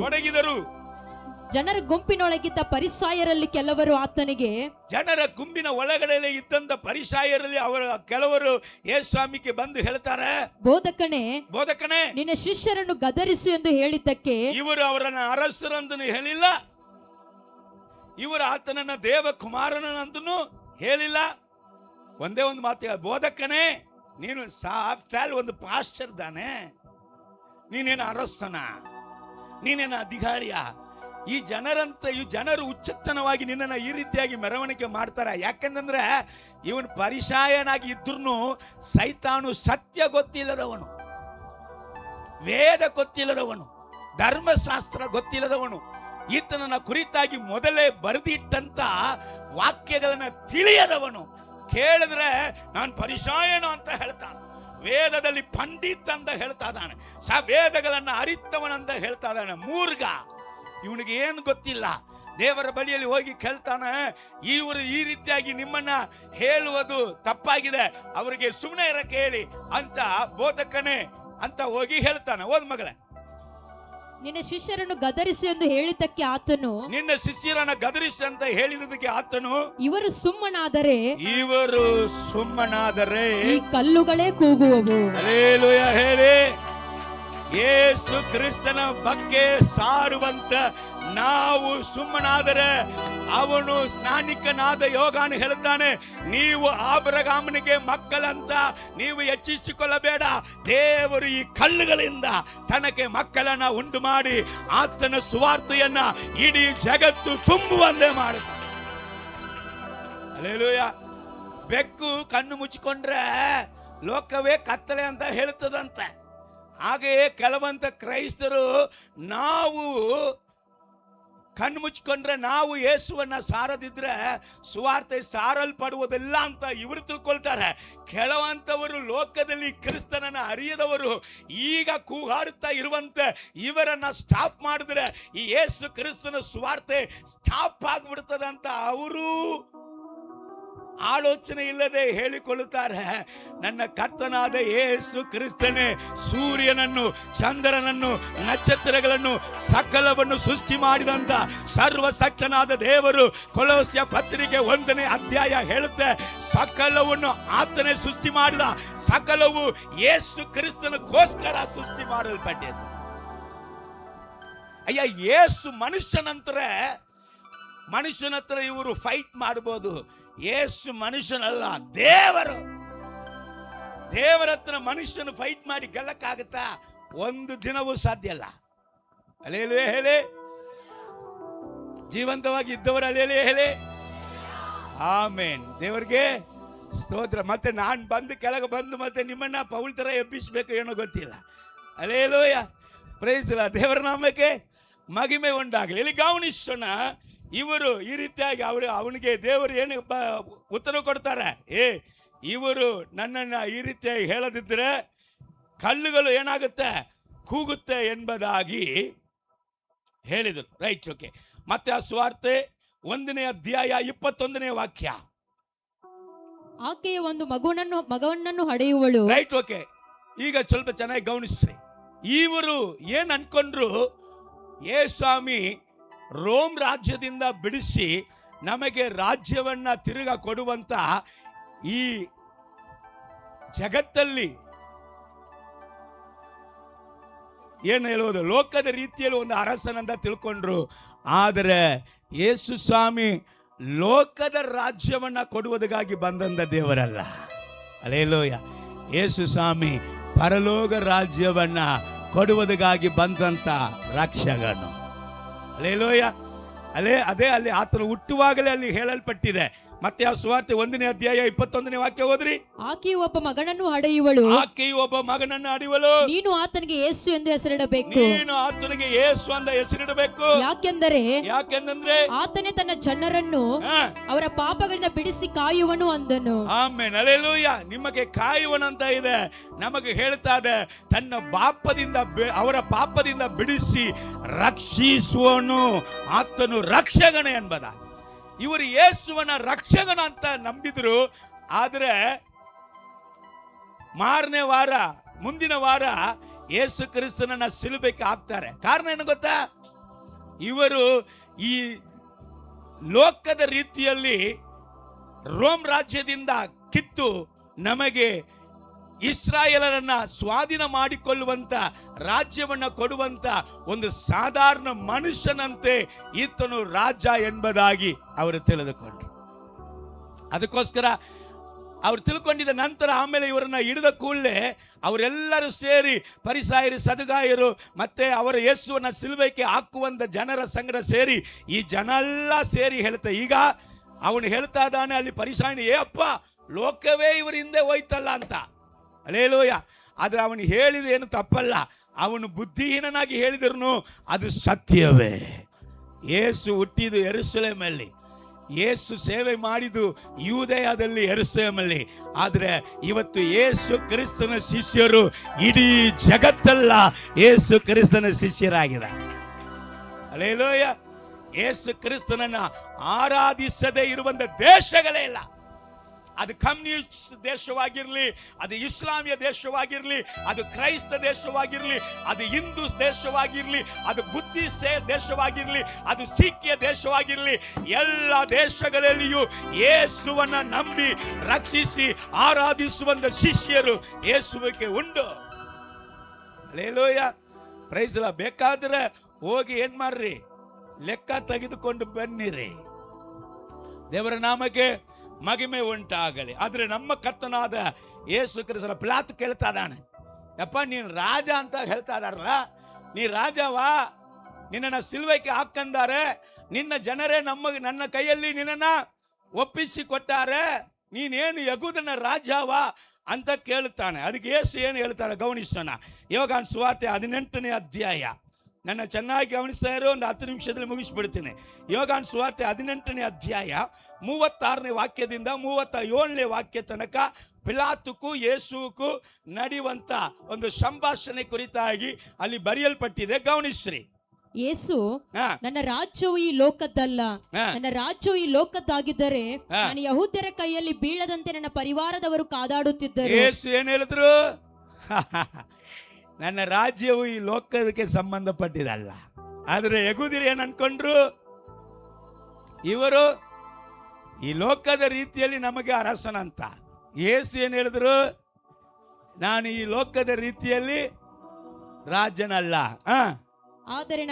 ಜನರ ಗುಂಪಿನೊಳಗಿದ್ದ ಪರಿಸಾಯರಲ್ಲಿ ಕೆಲವರು ಆತನಿಗೆ, ಜನರ ಗುಂಪಿನ ಒಳಗಡೆ ಇದ್ದಂತ ಪರಿಸಾಯರಲ್ಲಿ ಅವರ ಕೆಲವರು ಯೇಸುಸ್ವಾಮಿಗೆ ಬಂದು ಹೇಳ್ತಾರೆ, ಬೋಧಕನೇ ನಿನ್ನ ಶಿಷ್ಯರನ್ನು ಗದರಿಸು ಎಂದು ಹೇಳಿದ್ದಕ್ಕೆ ಇವರು ಅವರನ್ನ ಅರಸರಂತನೂ ಹೇಳಿಲ್ಲ, ಇವರು ಆತನನ್ನ ದೇವಕುಮಾರನಂತನೂ ಹೇಳಿಲ್ಲ. ಒಂದೇ ಒಂದು ಮಾತು, ಬೋಧಕನೇ ನೀನು ಆಫ್ಟರ್ ಒಂದು ಪಾಸ್ಟರ್ ತಾನೆ, ನೀನೇನು ಅರಸನ, ನೀನೇನು ಅಧಿಕಾರಿಯ? ಈ ಜನರು ಉಚ್ಚತನವಾಗಿ ನಿನ್ನನ್ನು ಈ ರೀತಿಯಾಗಿ ಮೆರವಣಿಗೆ ಮಾಡ್ತಾರೆ. ಯಾಕಂದ್ರೆ ಇವನು ಪರಿಸಾಯನಾಗಿ ಇದ್ರೂ ಸೈತಾನು ಸತ್ಯ ಗೊತ್ತಿಲ್ಲದವನು, ವೇದ ಗೊತ್ತಿಲ್ಲದವನು, ಧರ್ಮಶಾಸ್ತ್ರ ಗೊತ್ತಿಲ್ಲದವನು, ಈತನನ್ನ ಕುರಿತಾಗಿ ಮೊದಲೇ ಬರೆದಿಟ್ಟಂತ ವಾಕ್ಯಗಳನ್ನ ತಿಳಿಯದವನು. ಕೇಳಿದ್ರೆ ನಾನು ಪರಿಸಾಯನ ಅಂತ ಹೇಳ್ತಾನೆ, ವೇದದಲ್ಲಿ ಪಂಡಿತ್ ಅಂತ ಹೇಳ್ತಾ ಇದ್ದಾನೆ, ವೇದಗಳನ್ನ ಅರಿತವನಂತ ಹೇಳ್ತಾ ಇದ್ದಾನೆ. ಮೂರ್ಗ, ಇವನಿಗೆ ಏನು ಗೊತ್ತಿಲ್ಲ. ದೇವರ ಬಳಿಯಲ್ಲಿ ಹೋಗಿ ಕೇಳ್ತಾನೆ, ಇವರು ಈ ರೀತಿಯಾಗಿ ನಿಮ್ಮನ್ನ ಹೇಳುವುದು ತಪ್ಪಾಗಿದೆ, ಅವರಿಗೆ ಸುಮ್ಮನೆ ಇರಕ್ಕೆ ಹೇಳಿ ಅಂತ ಬೋಧಕನೇ ಅಂತ ಹೋಗಿ ಹೇಳ್ತಾನೆ. ಓದ್ ಮಗಳೇ, ನಿನ್ನ ಶಿಷ್ಯರನ್ನು ಗದರಿಸಿ ಎಂದು ಹೇಳಿದ್ದಕ್ಕೆ ಆತನು, ನಿನ್ನ ಶಿಷ್ಯರನ್ನ ಗದರಿಸಿ ಅಂತ ಹೇಳಿದ್ದಕ್ಕೆ ಆತನು, ಇವರು ಸುಮ್ಮನಾದರೆ ಈ ಕಲ್ಲುಗಳೇ ಕೂಗುವವು. ಹಲ್ಲೆಲೂಯಾ ಹೇಳಿ. ಯೇಸು ಕ್ರಿಸ್ತನ ಬಗ್ಗೆ ಸಾರುವಂತ ನಾವು ಸುಮ್ಮನಾದರೆ, ಅವನು ಸ್ನಾನಿಕನಾದ ಯೋಹಾನ ಹೇಳ್ತಾನೆ, ನೀವು ಆಬ್ರಹಾಮನಿಗೆ ಮಕ್ಕಳಂತ ನೀವು ಹೆಚ್ಚಿಸಿಕೊಳ್ಳಬೇಡ, ದೇವರು ಈ ಕಲ್ಲುಗಳಿಂದ ತನಗೆ ಮಕ್ಕಳನ್ನ ಉಂಟು ಮಾಡಿ ಆತನ ಸುವಾರ್ತೆಯನ್ನ ಇಡೀ ಜಗತ್ತು ತುಂಬುವಂತೆ ಮಾಡುತ್ತಾನೆ. ಹಲ್ಲೆಲೂಯಾ. ಬೆಕ್ಕು ಕಣ್ಣು ಮುಚ್ಚಿಕೊಂಡ್ರೆ ಲೋಕವೇ ಕತ್ತಲೆ ಅಂತ ಹೇಳ್ತದಂತೆ. ಹಾಗೆಯೇ ಕೆಲವಂತ ಕ್ರೈಸ್ತರು ನಾವು ಕಣ್ಣು ಮುಚ್ಕೊಂಡ್ರೆ, ನಾವು ಯೇಸುವನ್ನ ಸಾರದಿದ್ರೆ ಸುವಾರ್ತೆ ಸಾರಲ್ಪಡುವುದಿಲ್ಲ ಅಂತ ಇವರು ತಿಳ್ಕೊಳ್ತಾರೆ. ಕೆಲವಂತವರು ಲೋಕದಲ್ಲಿ ಕ್ರಿಸ್ತನನ್ನ ಅರಿಯದವರು ಈಗ ಕೂಗಾಡುತ್ತಾ ಇರುವಂತೆ ಇವರನ್ನ ಸ್ಟಾಪ್ ಮಾಡಿದ್ರೆ ಈ ಯೇಸು ಕ್ರಿಸ್ತನ ಸುವಾರ್ತೆ ಸ್ಟಾಪ್ ಆಗ್ಬಿಡ್ತದೆ ಅಂತ ಅವರು ಆಲೋಚನೆ ಇಲ್ಲದೆ ಹೇಳಿಕೊಳ್ಳುತ್ತಾರೆ. ನನ್ನ ಕರ್ತನಾದ ಯೇಸು ಕ್ರಿಸ್ತನೇ ಸೂರ್ಯನನ್ನು, ಚಂದ್ರನನ್ನು, ನಕ್ಷತ್ರಗಳನ್ನು, ಸಕಲವನ್ನು ಸೃಷ್ಟಿ ಮಾಡಿದಂತ ಸರ್ವಶಕ್ತನಾದ ದೇವರು. ಕೊಲೋಸ್ಯ ಪತ್ರಿಕೆ 1ನೇ ಅಧ್ಯಾಯ ಹೇಳುತ್ತೆ, ಸಕಲವನ್ನು ಆತನೇ ಸೃಷ್ಟಿ ಮಾಡಿದ, ಸಕಲವು ಯೇಸು ಕ್ರಿಸ್ತನಿಗೋಸ್ಕರ ಸೃಷ್ಟಿ ಮಾಡಲ್ಪಟ್ಟಿದೆ. ಅಯ್ಯ, ಯೇಸು ಮನುಷ್ಯನಂತರ ಮನುಷ್ಯನ ಹತ್ರ ಇವರು ಫೈಟ್ ಮಾಡ್ಬೋದು. ಯೇಸು ಮನುಷ್ಯನಲ್ಲ, ದೇವರು. ದೇವರ ಹತ್ರ ಮನುಷ್ಯನು ಫೈಟ್ ಮಾಡಿ ಗೆಲ್ಲಕ್ಕಾಗತ್ತಾ? ಒಂದು ದಿನವೂ ಸಾಧ್ಯ ಅಲ್ಲ. ಅಲ್ಲೇಲುವೆ ಹೇಳಿ. ಜೀವಂತವಾಗಿ ಇದ್ದವರು ಅಲ್ಲೇಲುವೆ ಹೇಳಿ. ಆಮೇನ್. ದೇವರಿಗೆ ಸ್ತೋತ್ರ. ಮತ್ತೆ ನಾನು ಬಂದು ಕೆಳಗೆ ಬಂದು ಮತ್ತೆ ನಿಮ್ಮನ್ನ ಪೌಲ್ ತರ ಎಬ್ಬಿಸ್ಬೇಕು ಏನೋ ಗೊತ್ತಿಲ್ಲ. Hallelujah, praise Lord. ದೇವರ ನಾಮಕ್ಕೆ ಮಹಿಮೆ ಉಂಟಾಗಲಿ. ಇಲ್ಲಿ ಗಮನಿಸೋಣ, ಇವರು ಈ ರೀತಿಯಾಗಿ ಅವನಿಗೆ ದೇವರು ಏನು ಉತ್ತರ ಕೊಡ್ತಾರೆ? ಇವರು ನನ್ನನ್ನು ಈ ರೀತಿಯಾಗಿ ಹೇಳದಿದ್ದರೆ ಕಲ್ಲುಗಳು ಏನಾಗುತ್ತೆ? ಕೂಗುತ್ತೆ ಎಂಬುದಾಗಿ ಹೇಳಿದರು. Right, okay. ಮತ್ತೆ ಆ ಸುವಾರ್ತೆ 1ನೇ ಅಧ್ಯಾಯ 21ನೇ ವಾಕ್ಯ. ಆಕೆಯ ಒಂದು ಮಗನನ್ನು ಹಡೆಯುವಳು. Right, okay. ಈಗ ಸ್ವಲ್ಪ ಚೆನ್ನಾಗಿ ಗಮನಿಸ್ರಿ. ಇವರು ಏನ್ ಅನ್ಕೊಂಡ್ರು? ಸ್ವಾಮಿ ರೋಮ್ ರಾಜ್ಯದಿಂದ ಬಿಡಿಸಿ ನಮಗೆ ರಾಜ್ಯವನ್ನ ತಿರುಗ ಕೊಡುವಂತ ಈ ಜಗತ್ತಲ್ಲಿ ಏನು ಹೇಳುವುದು, ಲೋಕದ ರೀತಿಯಲ್ಲಿ ಒಂದು ಅರಸನಂದ ತಿಳ್ಕೊಂಡ್ರು. ಆದರೆ ಯೇಸು ಸ್ವಾಮಿ ಲೋಕದ ರಾಜ್ಯವನ್ನ ಕೊಡುವುದಕ್ಕಾಗಿ ಬಂದಂತ ದೇವರಲ್ಲ. ಅಲ್ಲೇಲೂಯ. ಯೇಸು ಸ್ವಾಮಿ ಪರಲೋಕ ರಾಜ್ಯವನ್ನ ಕೊಡುವುದಕ್ಕಾಗಿ ಬಂದಂತ ರಕ್ಷಕನು. ಅಲ್ಲೇಲೂಯ. ಅದೇ ಅಲ್ಲಿ ಆತನು ಹುಟ್ಟುವಾಗಲೇ ಅಲ್ಲಿ ಹೇಳಲ್ಪಟ್ಟಿದೆ. ಮತ್ತೆ ಆ ಸುವಾರ್ತೆ 1ನೇ ಅಧ್ಯಾಯ 21ನೇ ವಾಕ್ಯ ಓದ್ರಿ. ಆಕೆಯು ಒಬ್ಬ ಮಗನನ್ನು ಹಡೆಯುವಳು. ಆಕೆಯು ಒಬ್ಬ ಮಗನನ್ನು ಹಡೆಯುವಳು. ನೀನು ಆತನಿಗೆ ಯೇಸು ಎಂದು ಹೆಸರಿಡಬೇಕು. ನೀನು ಆತನಿಗೆ ಯೇಸು ಅಂತ ಹೆಸರಿಡಬೇಕು. ಯಾಕೆಂದರೆ ಆತನೇ ತನ್ನ ಜನರನ್ನು ಅವರ ಪಾಪಗಳಿಂದ ಬಿಡಿಸಿ ಕಾಯುವನು ಅಂದನು. ಆಮೆನ್. ಹಲ್ಲೆಲೂಯಾ. ನಿಮಗೆ ಕಾಯುವನಂತ ಇದೆ. ನಮಗೆ ಹೇಳ್ತಾ ಇದೆ ತನ್ನ ಅವರ ಪಾಪದಿಂದ ಬಿಡಿಸಿ ರಕ್ಷಿಸುವನು ಆತನು ರಕ್ಷಕನೇ ಎಂಬುದಾಗಿ. ಇವರು ಯೇಸುವನ ರಕ್ಷಕನ ಅಂತ ನಂಬಿದ್ರು. ಆದರೆ ಮುಂದಿನ ವಾರ ಯೇಸು ಕ್ರಿಸ್ತನನ್ನ ಸಿಲುಬೆಗೆ ಹಾಕ್ತಾರೆ. ಕಾರಣ ಏನು ಗೊತ್ತಾ? ಇವರು ಈ ಲೋಕದ ರೀತಿಯಲ್ಲಿ ರೋಮ್ ರಾಜ್ಯದಿಂದ ಕಿತ್ತು ನಮಗೆ ಇಸ್ರಾಯೇಲರನ್ನ ಸ್ವಾಧೀನ ಮಾಡಿಕೊಳ್ಳುವಂತ ರಾಜ್ಯವನ್ನ ಕೊಡುವಂತ ಒಂದು ಸಾಧಾರಣ ಮನುಷ್ಯನಂತೆ ಈತನು ರಾಜ ಎಂಬುದಾಗಿ ಅವರು ತಿಳಿದುಕೊಂಡ್ರು. ಅದಕ್ಕೋಸ್ಕರ ಅವ್ರು ತಿಳ್ಕೊಂಡಿದ್ದ ನಂತರ ಆಮೇಲೆ ಇವರನ್ನ ಹಿಡಿದ ಕೂಡಲೇ ಅವರೆಲ್ಲರೂ ಸೇರಿ ಫರಿಸಾಯರು, ಸದುಗಾಯರು ಮತ್ತೆ ಅವರ ಯೇಸುವನ್ನ ಸಿಲುಬೆಗೆ ಹಾಕುವಂತ ಜನರ ಸಂಗಡ ಸೇರಿ ಈ ಜನ ಎಲ್ಲ ಸೇರಿ ಹೇಳ್ತಾ, ಈಗ ಅವನು ಹೇಳ್ತಾ ಇದ್ದಾನೆ ಅಲ್ಲಿ ಫರಿಸಾಯನು, ಅಪ್ಪ ಲೋಕವೇ ಇವರ ಹಿಂದೆ ಹೋಯ್ತಲ್ಲ ಅಂತ. ಹಲ್ಲೆಲೂಯಾ. ಆದರೆ ಅವನು ಹೇಳಿದ ಏನು ತಪ್ಪಲ್ಲ. ಅವನು ಬುದ್ಧಿಹೀನನಾಗಿ ಹೇಳಿದ್ರು ಅದು ಸತ್ಯವೇ. ಯೇಸು ಹುಟ್ಟಿದ್ದು ಯೆರೂಸಲೇಮಲ್ಲಿ, ಯೇಸು ಸೇವೆ ಮಾಡಿದ್ದು ಯೂದಯದಲ್ಲಿ ಯೆರೂಸಲೇಮಲ್ಲಿ. ಆದರೆ ಇವತ್ತು ಯೇಸು ಕ್ರಿಸ್ತನ ಶಿಷ್ಯರು ಇಡೀ ಜಗತ್ತೆಲ್ಲ ಯೇಸು ಕ್ರಿಸ್ತನ ಶಿಷ್ಯರಾಗಿದ್ದಾರೆ. ಹಲ್ಲೆಲೂಯಾ. ಯೇಸು ಕ್ರಿಸ್ತನನ್ನ ಆರಾಧಿಸದೇ ಇರುವಂತ ದೇಶಗಳೇ ಇಲ್ಲ. ಅದು ಕಮ್ಯುನಿಸ್ಟ್ ದೇಶವಾಗಿರಲಿ, ಅದು ಇಸ್ಲಾಮಿಯ ದೇಶವಾಗಿರಲಿ, ಅದು ಕ್ರೈಸ್ತ ದೇಶವಾಗಿರಲಿ, ಅದು ಹಿಂದೂ ದೇಶವಾಗಿರಲಿ, ಅದು ಬುದ್ಧಿಸ್ಟ್ ದೇಶವಾಗಿರಲಿ, ಅದು ಸಿಖ್ಯ ದೇಶವಾಗಿರಲಿ, ಎಲ್ಲ ದೇಶಗಳಲ್ಲಿಯೂ ಯೇಸುವನ್ನ ನಂಬಿ ರಕ್ಷಿಸಿ ಆರಾಧಿಸುವಂತ ಶಿಷ್ಯರು ಯೇಸುವಿಗೆ ಉಂಟು. ಹಲ್ಲೆಲೂಯಾ. Praise Lord. ಬೇಕಾದ್ರೆ ಹೋಗಿ ಏನ್ ಮಾಡ್ರಿ, ಲೆಕ್ಕ ತೆಗೆದುಕೊಂಡು ಬನ್ನಿರಿ. ದೇವರ ನಾಮಕ್ಕೆ ಮಹಿಮೆ ಉಂಟಾಗಲಿ. ಆದರೆ ನಮ್ಮ ಕರ್ತನಾದ ಯೇಸು ಕ್ರಿಸ್ತನ ಪಿಲಾತು ಕೇಳ್ತಾ ಇದ್ದಾನೆ, ಯಪ್ಪ ನೀನು ರಾಜ ಅಂತ ಹೇಳ್ತಾ ಇದಾರಲ್ಲ, ನೀ ರಾಜವಾ? ನಿನ್ನನ್ನು ಸಿಲುಬೆಗೆ ಹಾಕಂದಾರೆ, ನಿನ್ನ ಜನರೇ ನನ್ನ ಕೈಯಲ್ಲಿ ನಿನ್ನನ್ನು ಒಪ್ಪಿಸಿ ಕೊಟ್ಟಾರೆ, ನೀನೇನು ಯಹೂದನ ರಾಜವಾ ಅಂತ ಕೇಳ್ತಾನೆ. ಅದಕ್ಕೆ ಯೇಸು ಏನು ಹೇಳ್ತಾರೆ ಗಮನಿಸೋಣ. ಯೋಹಾನ ಸುವಾರ್ತೆ 18ನೇ ಅಧ್ಯಾಯ. ನನ್ನ ಚೆನ್ನಾಗಿ ಗಮನಿಸ್ತಾ ಇರೋ, ಒಂದು 10 ನಿಮಿಷದಲ್ಲಿ ಮುಗಿಸ್ಬಿಡ್ತೀನಿ. ಯೋಹಾನ ಸುವಾರ್ತೆ 18ನೇ ಅಧ್ಯಾಯ 36ನೇ ವಾಕ್ಯದಿಂದ 37ನೇ ವಾಕ್ಯ ತನಕ ಪಿಲಾತುಕ್ಕೂ ಯೇಸುಕ್ಕೂ ನಡೆಯುವಂತ ಒಂದು ಸಂಭಾಷಣೆ ಕುರಿತಾಗಿ ಅಲ್ಲಿ ಬರೆಯಲ್ಪಟ್ಟಿದೆ. ಗಮನಿಸ್ರಿ. ಯೇಸು, ನನ್ನ ರಾಜ್ಯವು ಈ ಲೋಕದ್ದಲ್ಲ, ನನ್ನ ರಾಜ್ಯವು ಈ ಲೋಕದ್ದಾಗಿದ್ದರೆ ನಾನು ಯಹೂದ್ಯರ ಕೈಯಲ್ಲಿ ಬೀಳದಂತೆ ನನ್ನ ಪರಿವಾರದವರು ಕಾದಾಡುತ್ತಿದ್ದರು. ಯೇಸು ಏನ್ ಹೇಳಿದ್ರು? ನನ್ನ ರಾಜ್ಯವು ಈ ಲೋಕಕ್ಕೆ ಸಂಬಂಧಪಟ್ಟಿದಲ್ಲ. ಆದರೆ ಯಹೂದ್ಯರು ಏನ್ ಅನ್ಕೊಂಡ್ರು? ಇವರು ಈ ಲೋಕದ ರೀತಿಯಲ್ಲಿ ನಮಗೆ ಅರಸನಂತ. ಯೇಸು ಏನ್ ಹೇಳಿದ್ರು? ನಾನು ಈ ಲೋಕದ ರೀತಿಯಲ್ಲಿ ರಾಜನಲ್ಲ. ಆದರೆ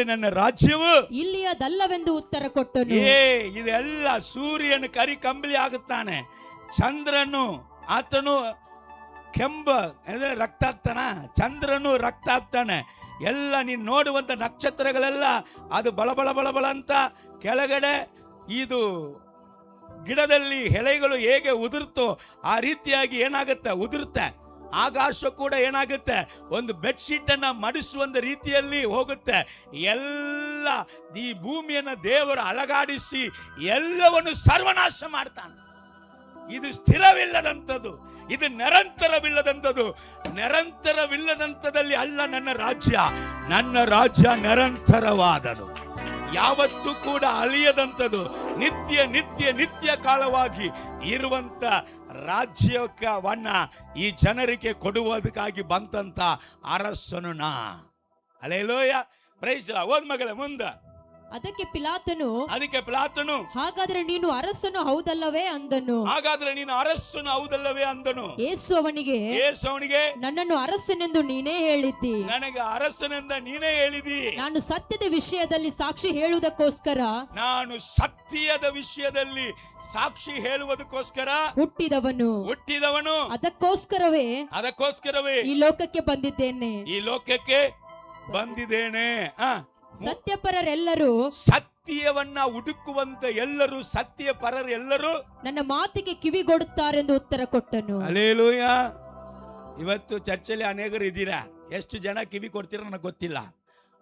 ನನ್ನ ರಾಜ್ಯವು ಇಲ್ಲಿಯದಲ್ಲವೆಂದು ಉತ್ತರ ಕೊಟ್ಟನು. ಇದೆಲ್ಲ ಸೂರ್ಯನು ಕರಿ ಕಂಬಳಿ ಆಗುತ್ತಾನೆ, ಚಂದ್ರನು ಆತನು ಕೆಂಬ ರಕ್ತ ಆಗ್ತಾನ, ಚಂದ್ರನು ರಕ್ತ ಆಗ್ತಾನೆ, ಎಲ್ಲ ನೀನು ನೋಡುವಂತ ನಕ್ಷತ್ರಗಳೆಲ್ಲ ಅದು ಬಳ ಬಳ ಅಂತ ಕೆಳಗಡೆ ಇದು ಗಿಡದಲ್ಲಿ ಎಲೆಗಳು ಹೇಗೆ ಉದುರ್ತೋ ಆ ರೀತಿಯಾಗಿ ಏನಾಗುತ್ತೆ, ಉದುರುತ್ತೆ. ಆಕಾಶ ಕೂಡ ಏನಾಗುತ್ತೆ, ಒಂದು ಬೆಡ್ಶೀಟ್ ಅನ್ನ ಮಡಿಸುವಂತ ರೀತಿಯಲ್ಲಿ ಹೋಗುತ್ತೆ. ಎಲ್ಲ ಈ ಭೂಮಿಯನ್ನು ದೇವರು ಅಲಗಾಡಿಸಿ ಎಲ್ಲವನ್ನು ಸರ್ವನಾಶ ಮಾಡ್ತಾನೆ. ಇದು ಸ್ಥಿರವಿಲ್ಲದಂಥದ್ದು, ಇದು ನಿರಂತರವಿಲ್ಲದಂಥದ್ದು. ನಿರಂತರವಿಲ್ಲದಂಥದ್ದಲ್ಲಿ ಅಲ್ಲ ನನ್ನ ರಾಜ್ಯ ನಿರಂತರವಾದದು, ಯಾವತ್ತೂ ಕೂಡ ಅಳಿಯದಂಥದ್ದು, ನಿತ್ಯ ಕಾಲವಾಗಿ ಇರುವಂತ ರಾಜ್ಯವನ್ನ ಈ ಜನರಿಗೆ ಕೊಡುವುದಕ್ಕಾಗಿ ಬಂತಂತ ಅರಸನು ನಾ. Hallelujah, praise the Lord. ಓದ್ ಮಗಳೇ ಮುಂದೆ. ಅದಕ್ಕೆ ಪಿಲಾತನು ಹಾಗಾದ್ರೆ ನೀನು ಅರಸನು ಹೌದಲ್ಲವೇ ಅಂದನು. ಯೇಸು ಅವನಿಗೆ ನನ್ನನ್ನು ಅರಸನೆಂದು ನೀನೇ ಹೇಳಿದ್ದಿ. ನನಗೆ ಅರಸನೆಂದ ನೀನೇ ಹೇಳಿದಿ. ನಾನು ಸತ್ಯದ ವಿಷಯದಲ್ಲಿ ಸಾಕ್ಷಿ ಹೇಳುವುದಕ್ಕೋಸ್ಕರ ಹುಟ್ಟಿದವನು, ಅದಕ್ಕೋಸ್ಕರವೇ ಈ ಲೋಕಕ್ಕೆ ಬಂದಿದ್ದೇನೆ. ಸತ್ಯಪರರೆಲ್ಲರೂ, ಸತ್ಯವನ್ನ ಹುಡುಕುವಂತ ಎಲ್ಲರೂ, ಸತ್ಯಪರರೆಲ್ಲರೂ ನನ್ನ ಮಾತಿಗೆ ಕಿವಿಗೊಡುತ್ತಾರೆಂದು ಉತ್ತರ ಕೊಟ್ಟನು. ಹಲ್ಲೆಲೂಯಾ. ಇವತ್ತು ಚರ್ಚಲ್ಲಿ ಅನೇಕರು ಇದ್ದೀರಾ, ಎಷ್ಟು ಜನ ಕಿವಿ ಕೊಡ್ತೀರ ನನಗೆ ಗೊತ್ತಿಲ್ಲ.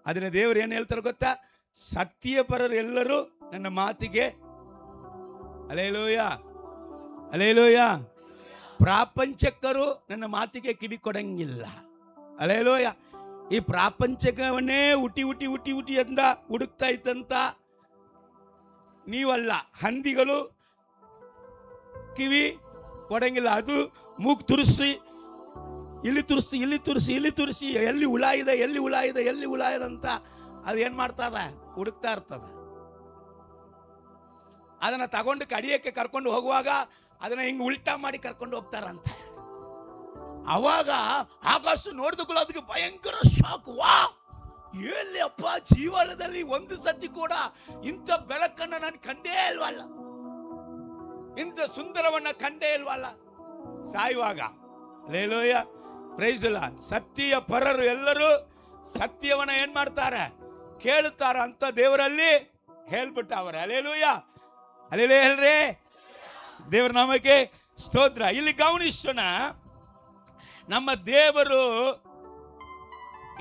ಆದ್ರೆ ದೇವರು ಏನ್ ಹೇಳ್ತಾರೆ ಗೊತ್ತಾ, ಸತ್ಯಪರರೆಲ್ಲರೂ ನನ್ನ ಮಾತಿಗೆ, ಹಲ್ಲೆಲೂಯಾ ಹಲ್ಲೆಲೂಯಾ, ಪ್ರಾಪಂಚಕರು ನನ್ನ ಮಾತಿಗೆ ಕಿವಿ ಕೊಡಂಗಿಲ್ಲ. ಹಲ್ಲೆಲೂಯಾ. ಈ ಪ್ರಾಪಂಚಕವನ್ನೇ ಹುಟ್ಟಿ ಅಂತ ಹುಡುಕ್ತಾ ಇದ್ದಂತ ನೀವಲ್ಲ, ಹಂದಿಗಳು ಕಿವಿ ಕೊಡಂಗಿಲ್ಲ. ಅದು ಮೂಗು ತುರಿಸಿ ಇಲ್ಲಿ ತುರಿಸಿ ಎಲ್ಲಿ ಹುಳ ಇದೆ ಅಂತ ಅದು ಏನ್ ಮಾಡ್ತದ, ಹುಡುಕ್ತಾ ಇರ್ತದ. ಅದನ್ನ ತಗೊಂಡು ಕಡಿಯಕ್ಕೆ ಕರ್ಕೊಂಡು ಹೋಗುವಾಗ ಅದನ್ನ ಹಿಂಗ್ ಉಲ್ಟಾ ಮಾಡಿ ಕರ್ಕೊಂಡು ಹೋಗ್ತಾರಂತ. ಅವಾಗ ಆಕಾಶ ನೋಡಿದಕ್ಕೂ ಅದಕ್ಕೆ ಭಯಂಕರ ಶಾಕ್. ವಾ, ಎಲ್ಲಿ ಅಪ್ಪ, ಜೀವನದಲ್ಲಿ ಒಂದು ಸತಿ ಕೂಡ ಇಂಥ ಬೆಳಕನ್ನ ನಾನು ಕಂಡೇ ಇಲ್ವಲ್ಲ, ಇಂಥ ಸುಂದರವನ್ನ ಕಂಡೇ ಇಲ್ವಲ್ಲ. ಸಾಯುವಾಗ ಹಲ್ಲೆಲೂಯಾ, ಪ್ರೈಸ್ ದಿ ಲಾರ್ಡ್. ಸತ್ಯ ಪರರು ಎಲ್ಲರೂ ಸತ್ಯವನ್ನ ಏನ್ ಮಾಡ್ತಾರೆ, ಕೇಳುತ್ತಾರ ಅಂತ ದೇವರಲ್ಲಿ ಹೇಳ್ಬಿಟ್ಟವ್ರೆ. ಹಲ್ಲೆಲೂಯಾ ಹಲ್ಲೆಲೂಯಾ ಹೇಳ್ರಿ, ದೇವರ ನಾಮಕ್ಕೆ ಸ್ತೋತ್ರ. ಇಲ್ಲಿ ಗಮನಿಸೋಣ, ನಮ್ಮ ದೇವರು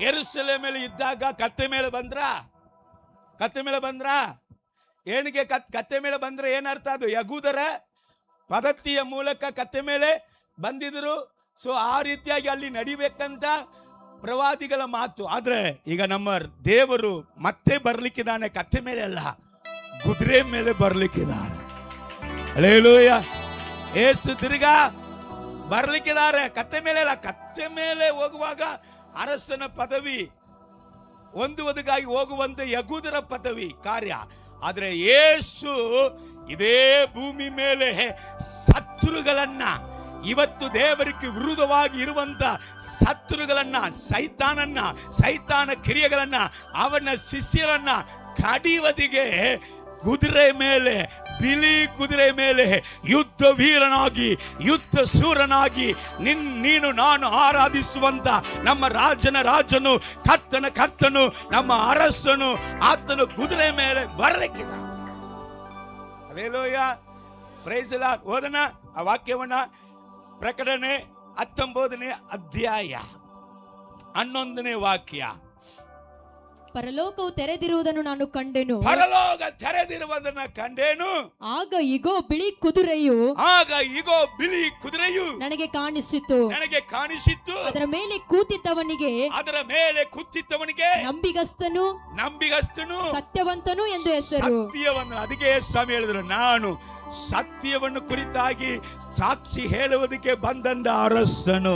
ಯೆರೂಸಲೇಮಲ್ಲಿ ಇದ್ದಾಗ ಕತ್ತೆ ಮೇಲೆ ಬಂದ್ರ ಏನಿಗೆ ಕತ್ತೆ ಮೇಲೆ ಬಂದ್ರೆ ಏನರ್ಥ, ಅದು ಯಹೂದರ ಪದ್ಧತಿಯ ಮೂಲಕ ಕತ್ತೆ ಮೇಲೆ ಬಂದಿದ್ರು. ಸೊ ಆ ರೀತಿಯಾಗಿ ಅಲ್ಲಿ ನಡಿಬೇಕಂತ ಪ್ರವಾದಿಗಳ ಮಾತು. ಆದ್ರೆ ಈಗ ನಮ್ಮ ದೇವರು ಮತ್ತೆ ಬರ್ಲಿಕ್ಕಿದ್ದಾನೆ, ಕತ್ತೆ ಮೇಲೆ ಅಲ್ಲ, ಕುದುರೆ ಮೇಲೆ ಬರ್ಲಿಕ್ಕಿದ್ದಾರೆ. ಹಲ್ಲೆಲೂಯಾ. ಯೇಸು ತಿರುಗಾ ಬರ್ಲಿಕ್ಕಿದ್ದಾರೆ, ಕತ್ತೆ ಮೇಲೆ ಅಲ್ಲ. ಕತ್ತೆ ಮೇಲೆ ಹೋಗುವಾಗ ಅರಸನ ಪದವಿ ಹೊಂದುವುದಕ್ಕಾಗಿ ಹೋಗುವಂತೆ ಯಹೂದರ ಪದವಿ ಕಾರ್ಯ. ಆದ್ರೆ ಯೇಸು ಇದೇ ಭೂಮಿ ಮೇಲೆ ಶತ್ರುಗಳನ್ನ, ಇವತ್ತು ದೇವರಿಗೆ ವಿರುದ್ಧವಾಗಿ ಇರುವಂತ ಶತ್ರುಗಳನ್ನ, ಸೈತಾನ ಕ್ರಿಯೆಗಳನ್ನ, ಅವನ ಶಿಷ್ಯರನ್ನ ಕಡಿಯುವುದಿಗೆ ಕುದುರೆ ಮೇಲೆ, ಬಿಳಿ ಕುದುರೆ ಮೇಲೆ ಯುದ್ಧ ವೀರನಾಗಿ, ಯುದ್ಧ ಶೂರನಾಗಿ ನೀನು ನಾನು ಆರಾಧಿಸುವಂತ ನಮ್ಮ ರಾಜನು, ಕರ್ತನು, ನಮ್ಮ ಅರಸನು, ಆತನು ಕುದುರೆ ಮೇಲೆ ಬರಲಿಕ್ಕಿದ. Hallelujah, praise the Lord. ಓದನ ಆ ವಾಕ್ಯವನ್ನ, ಪ್ರಕಟಣೆ 19ನೇ ಅಧ್ಯಾಯ 11ನೇ ವಾಕ್ಯ. ಪರಲೋಕವು ತೆರೆದಿರುವುದನ್ನು ನಾನು ಕಂಡೆನು. ಪರಲೋಕ ತೆರೆದಿರುವುದನ್ನು ಕಂಡೆನು. ಆಗ ಇಗೋ ಬಿಳಿ ಕುದುರೆಯು ನನಗೆ ಕಾಣಿಸಿತು. ಅದರ ಮೇಲೆ ಕೂತಿದ್ದವನಿಗೆ ನಂಬಿಗಸ್ತನು ಸತ್ಯವಂತನು ಎಂದು ಹೆಸರು. ಅದಕ್ಕೆ ಸ್ವಾಮಿ ಹೇಳಿದ್ರು, ನಾನು ಸತ್ಯವನ್ನು ಕುರಿತಾಗಿ ಸಾಕ್ಷಿ ಹೇಳುವುದಕ್ಕೆ ಬಂದಂದ ಅರಸನು.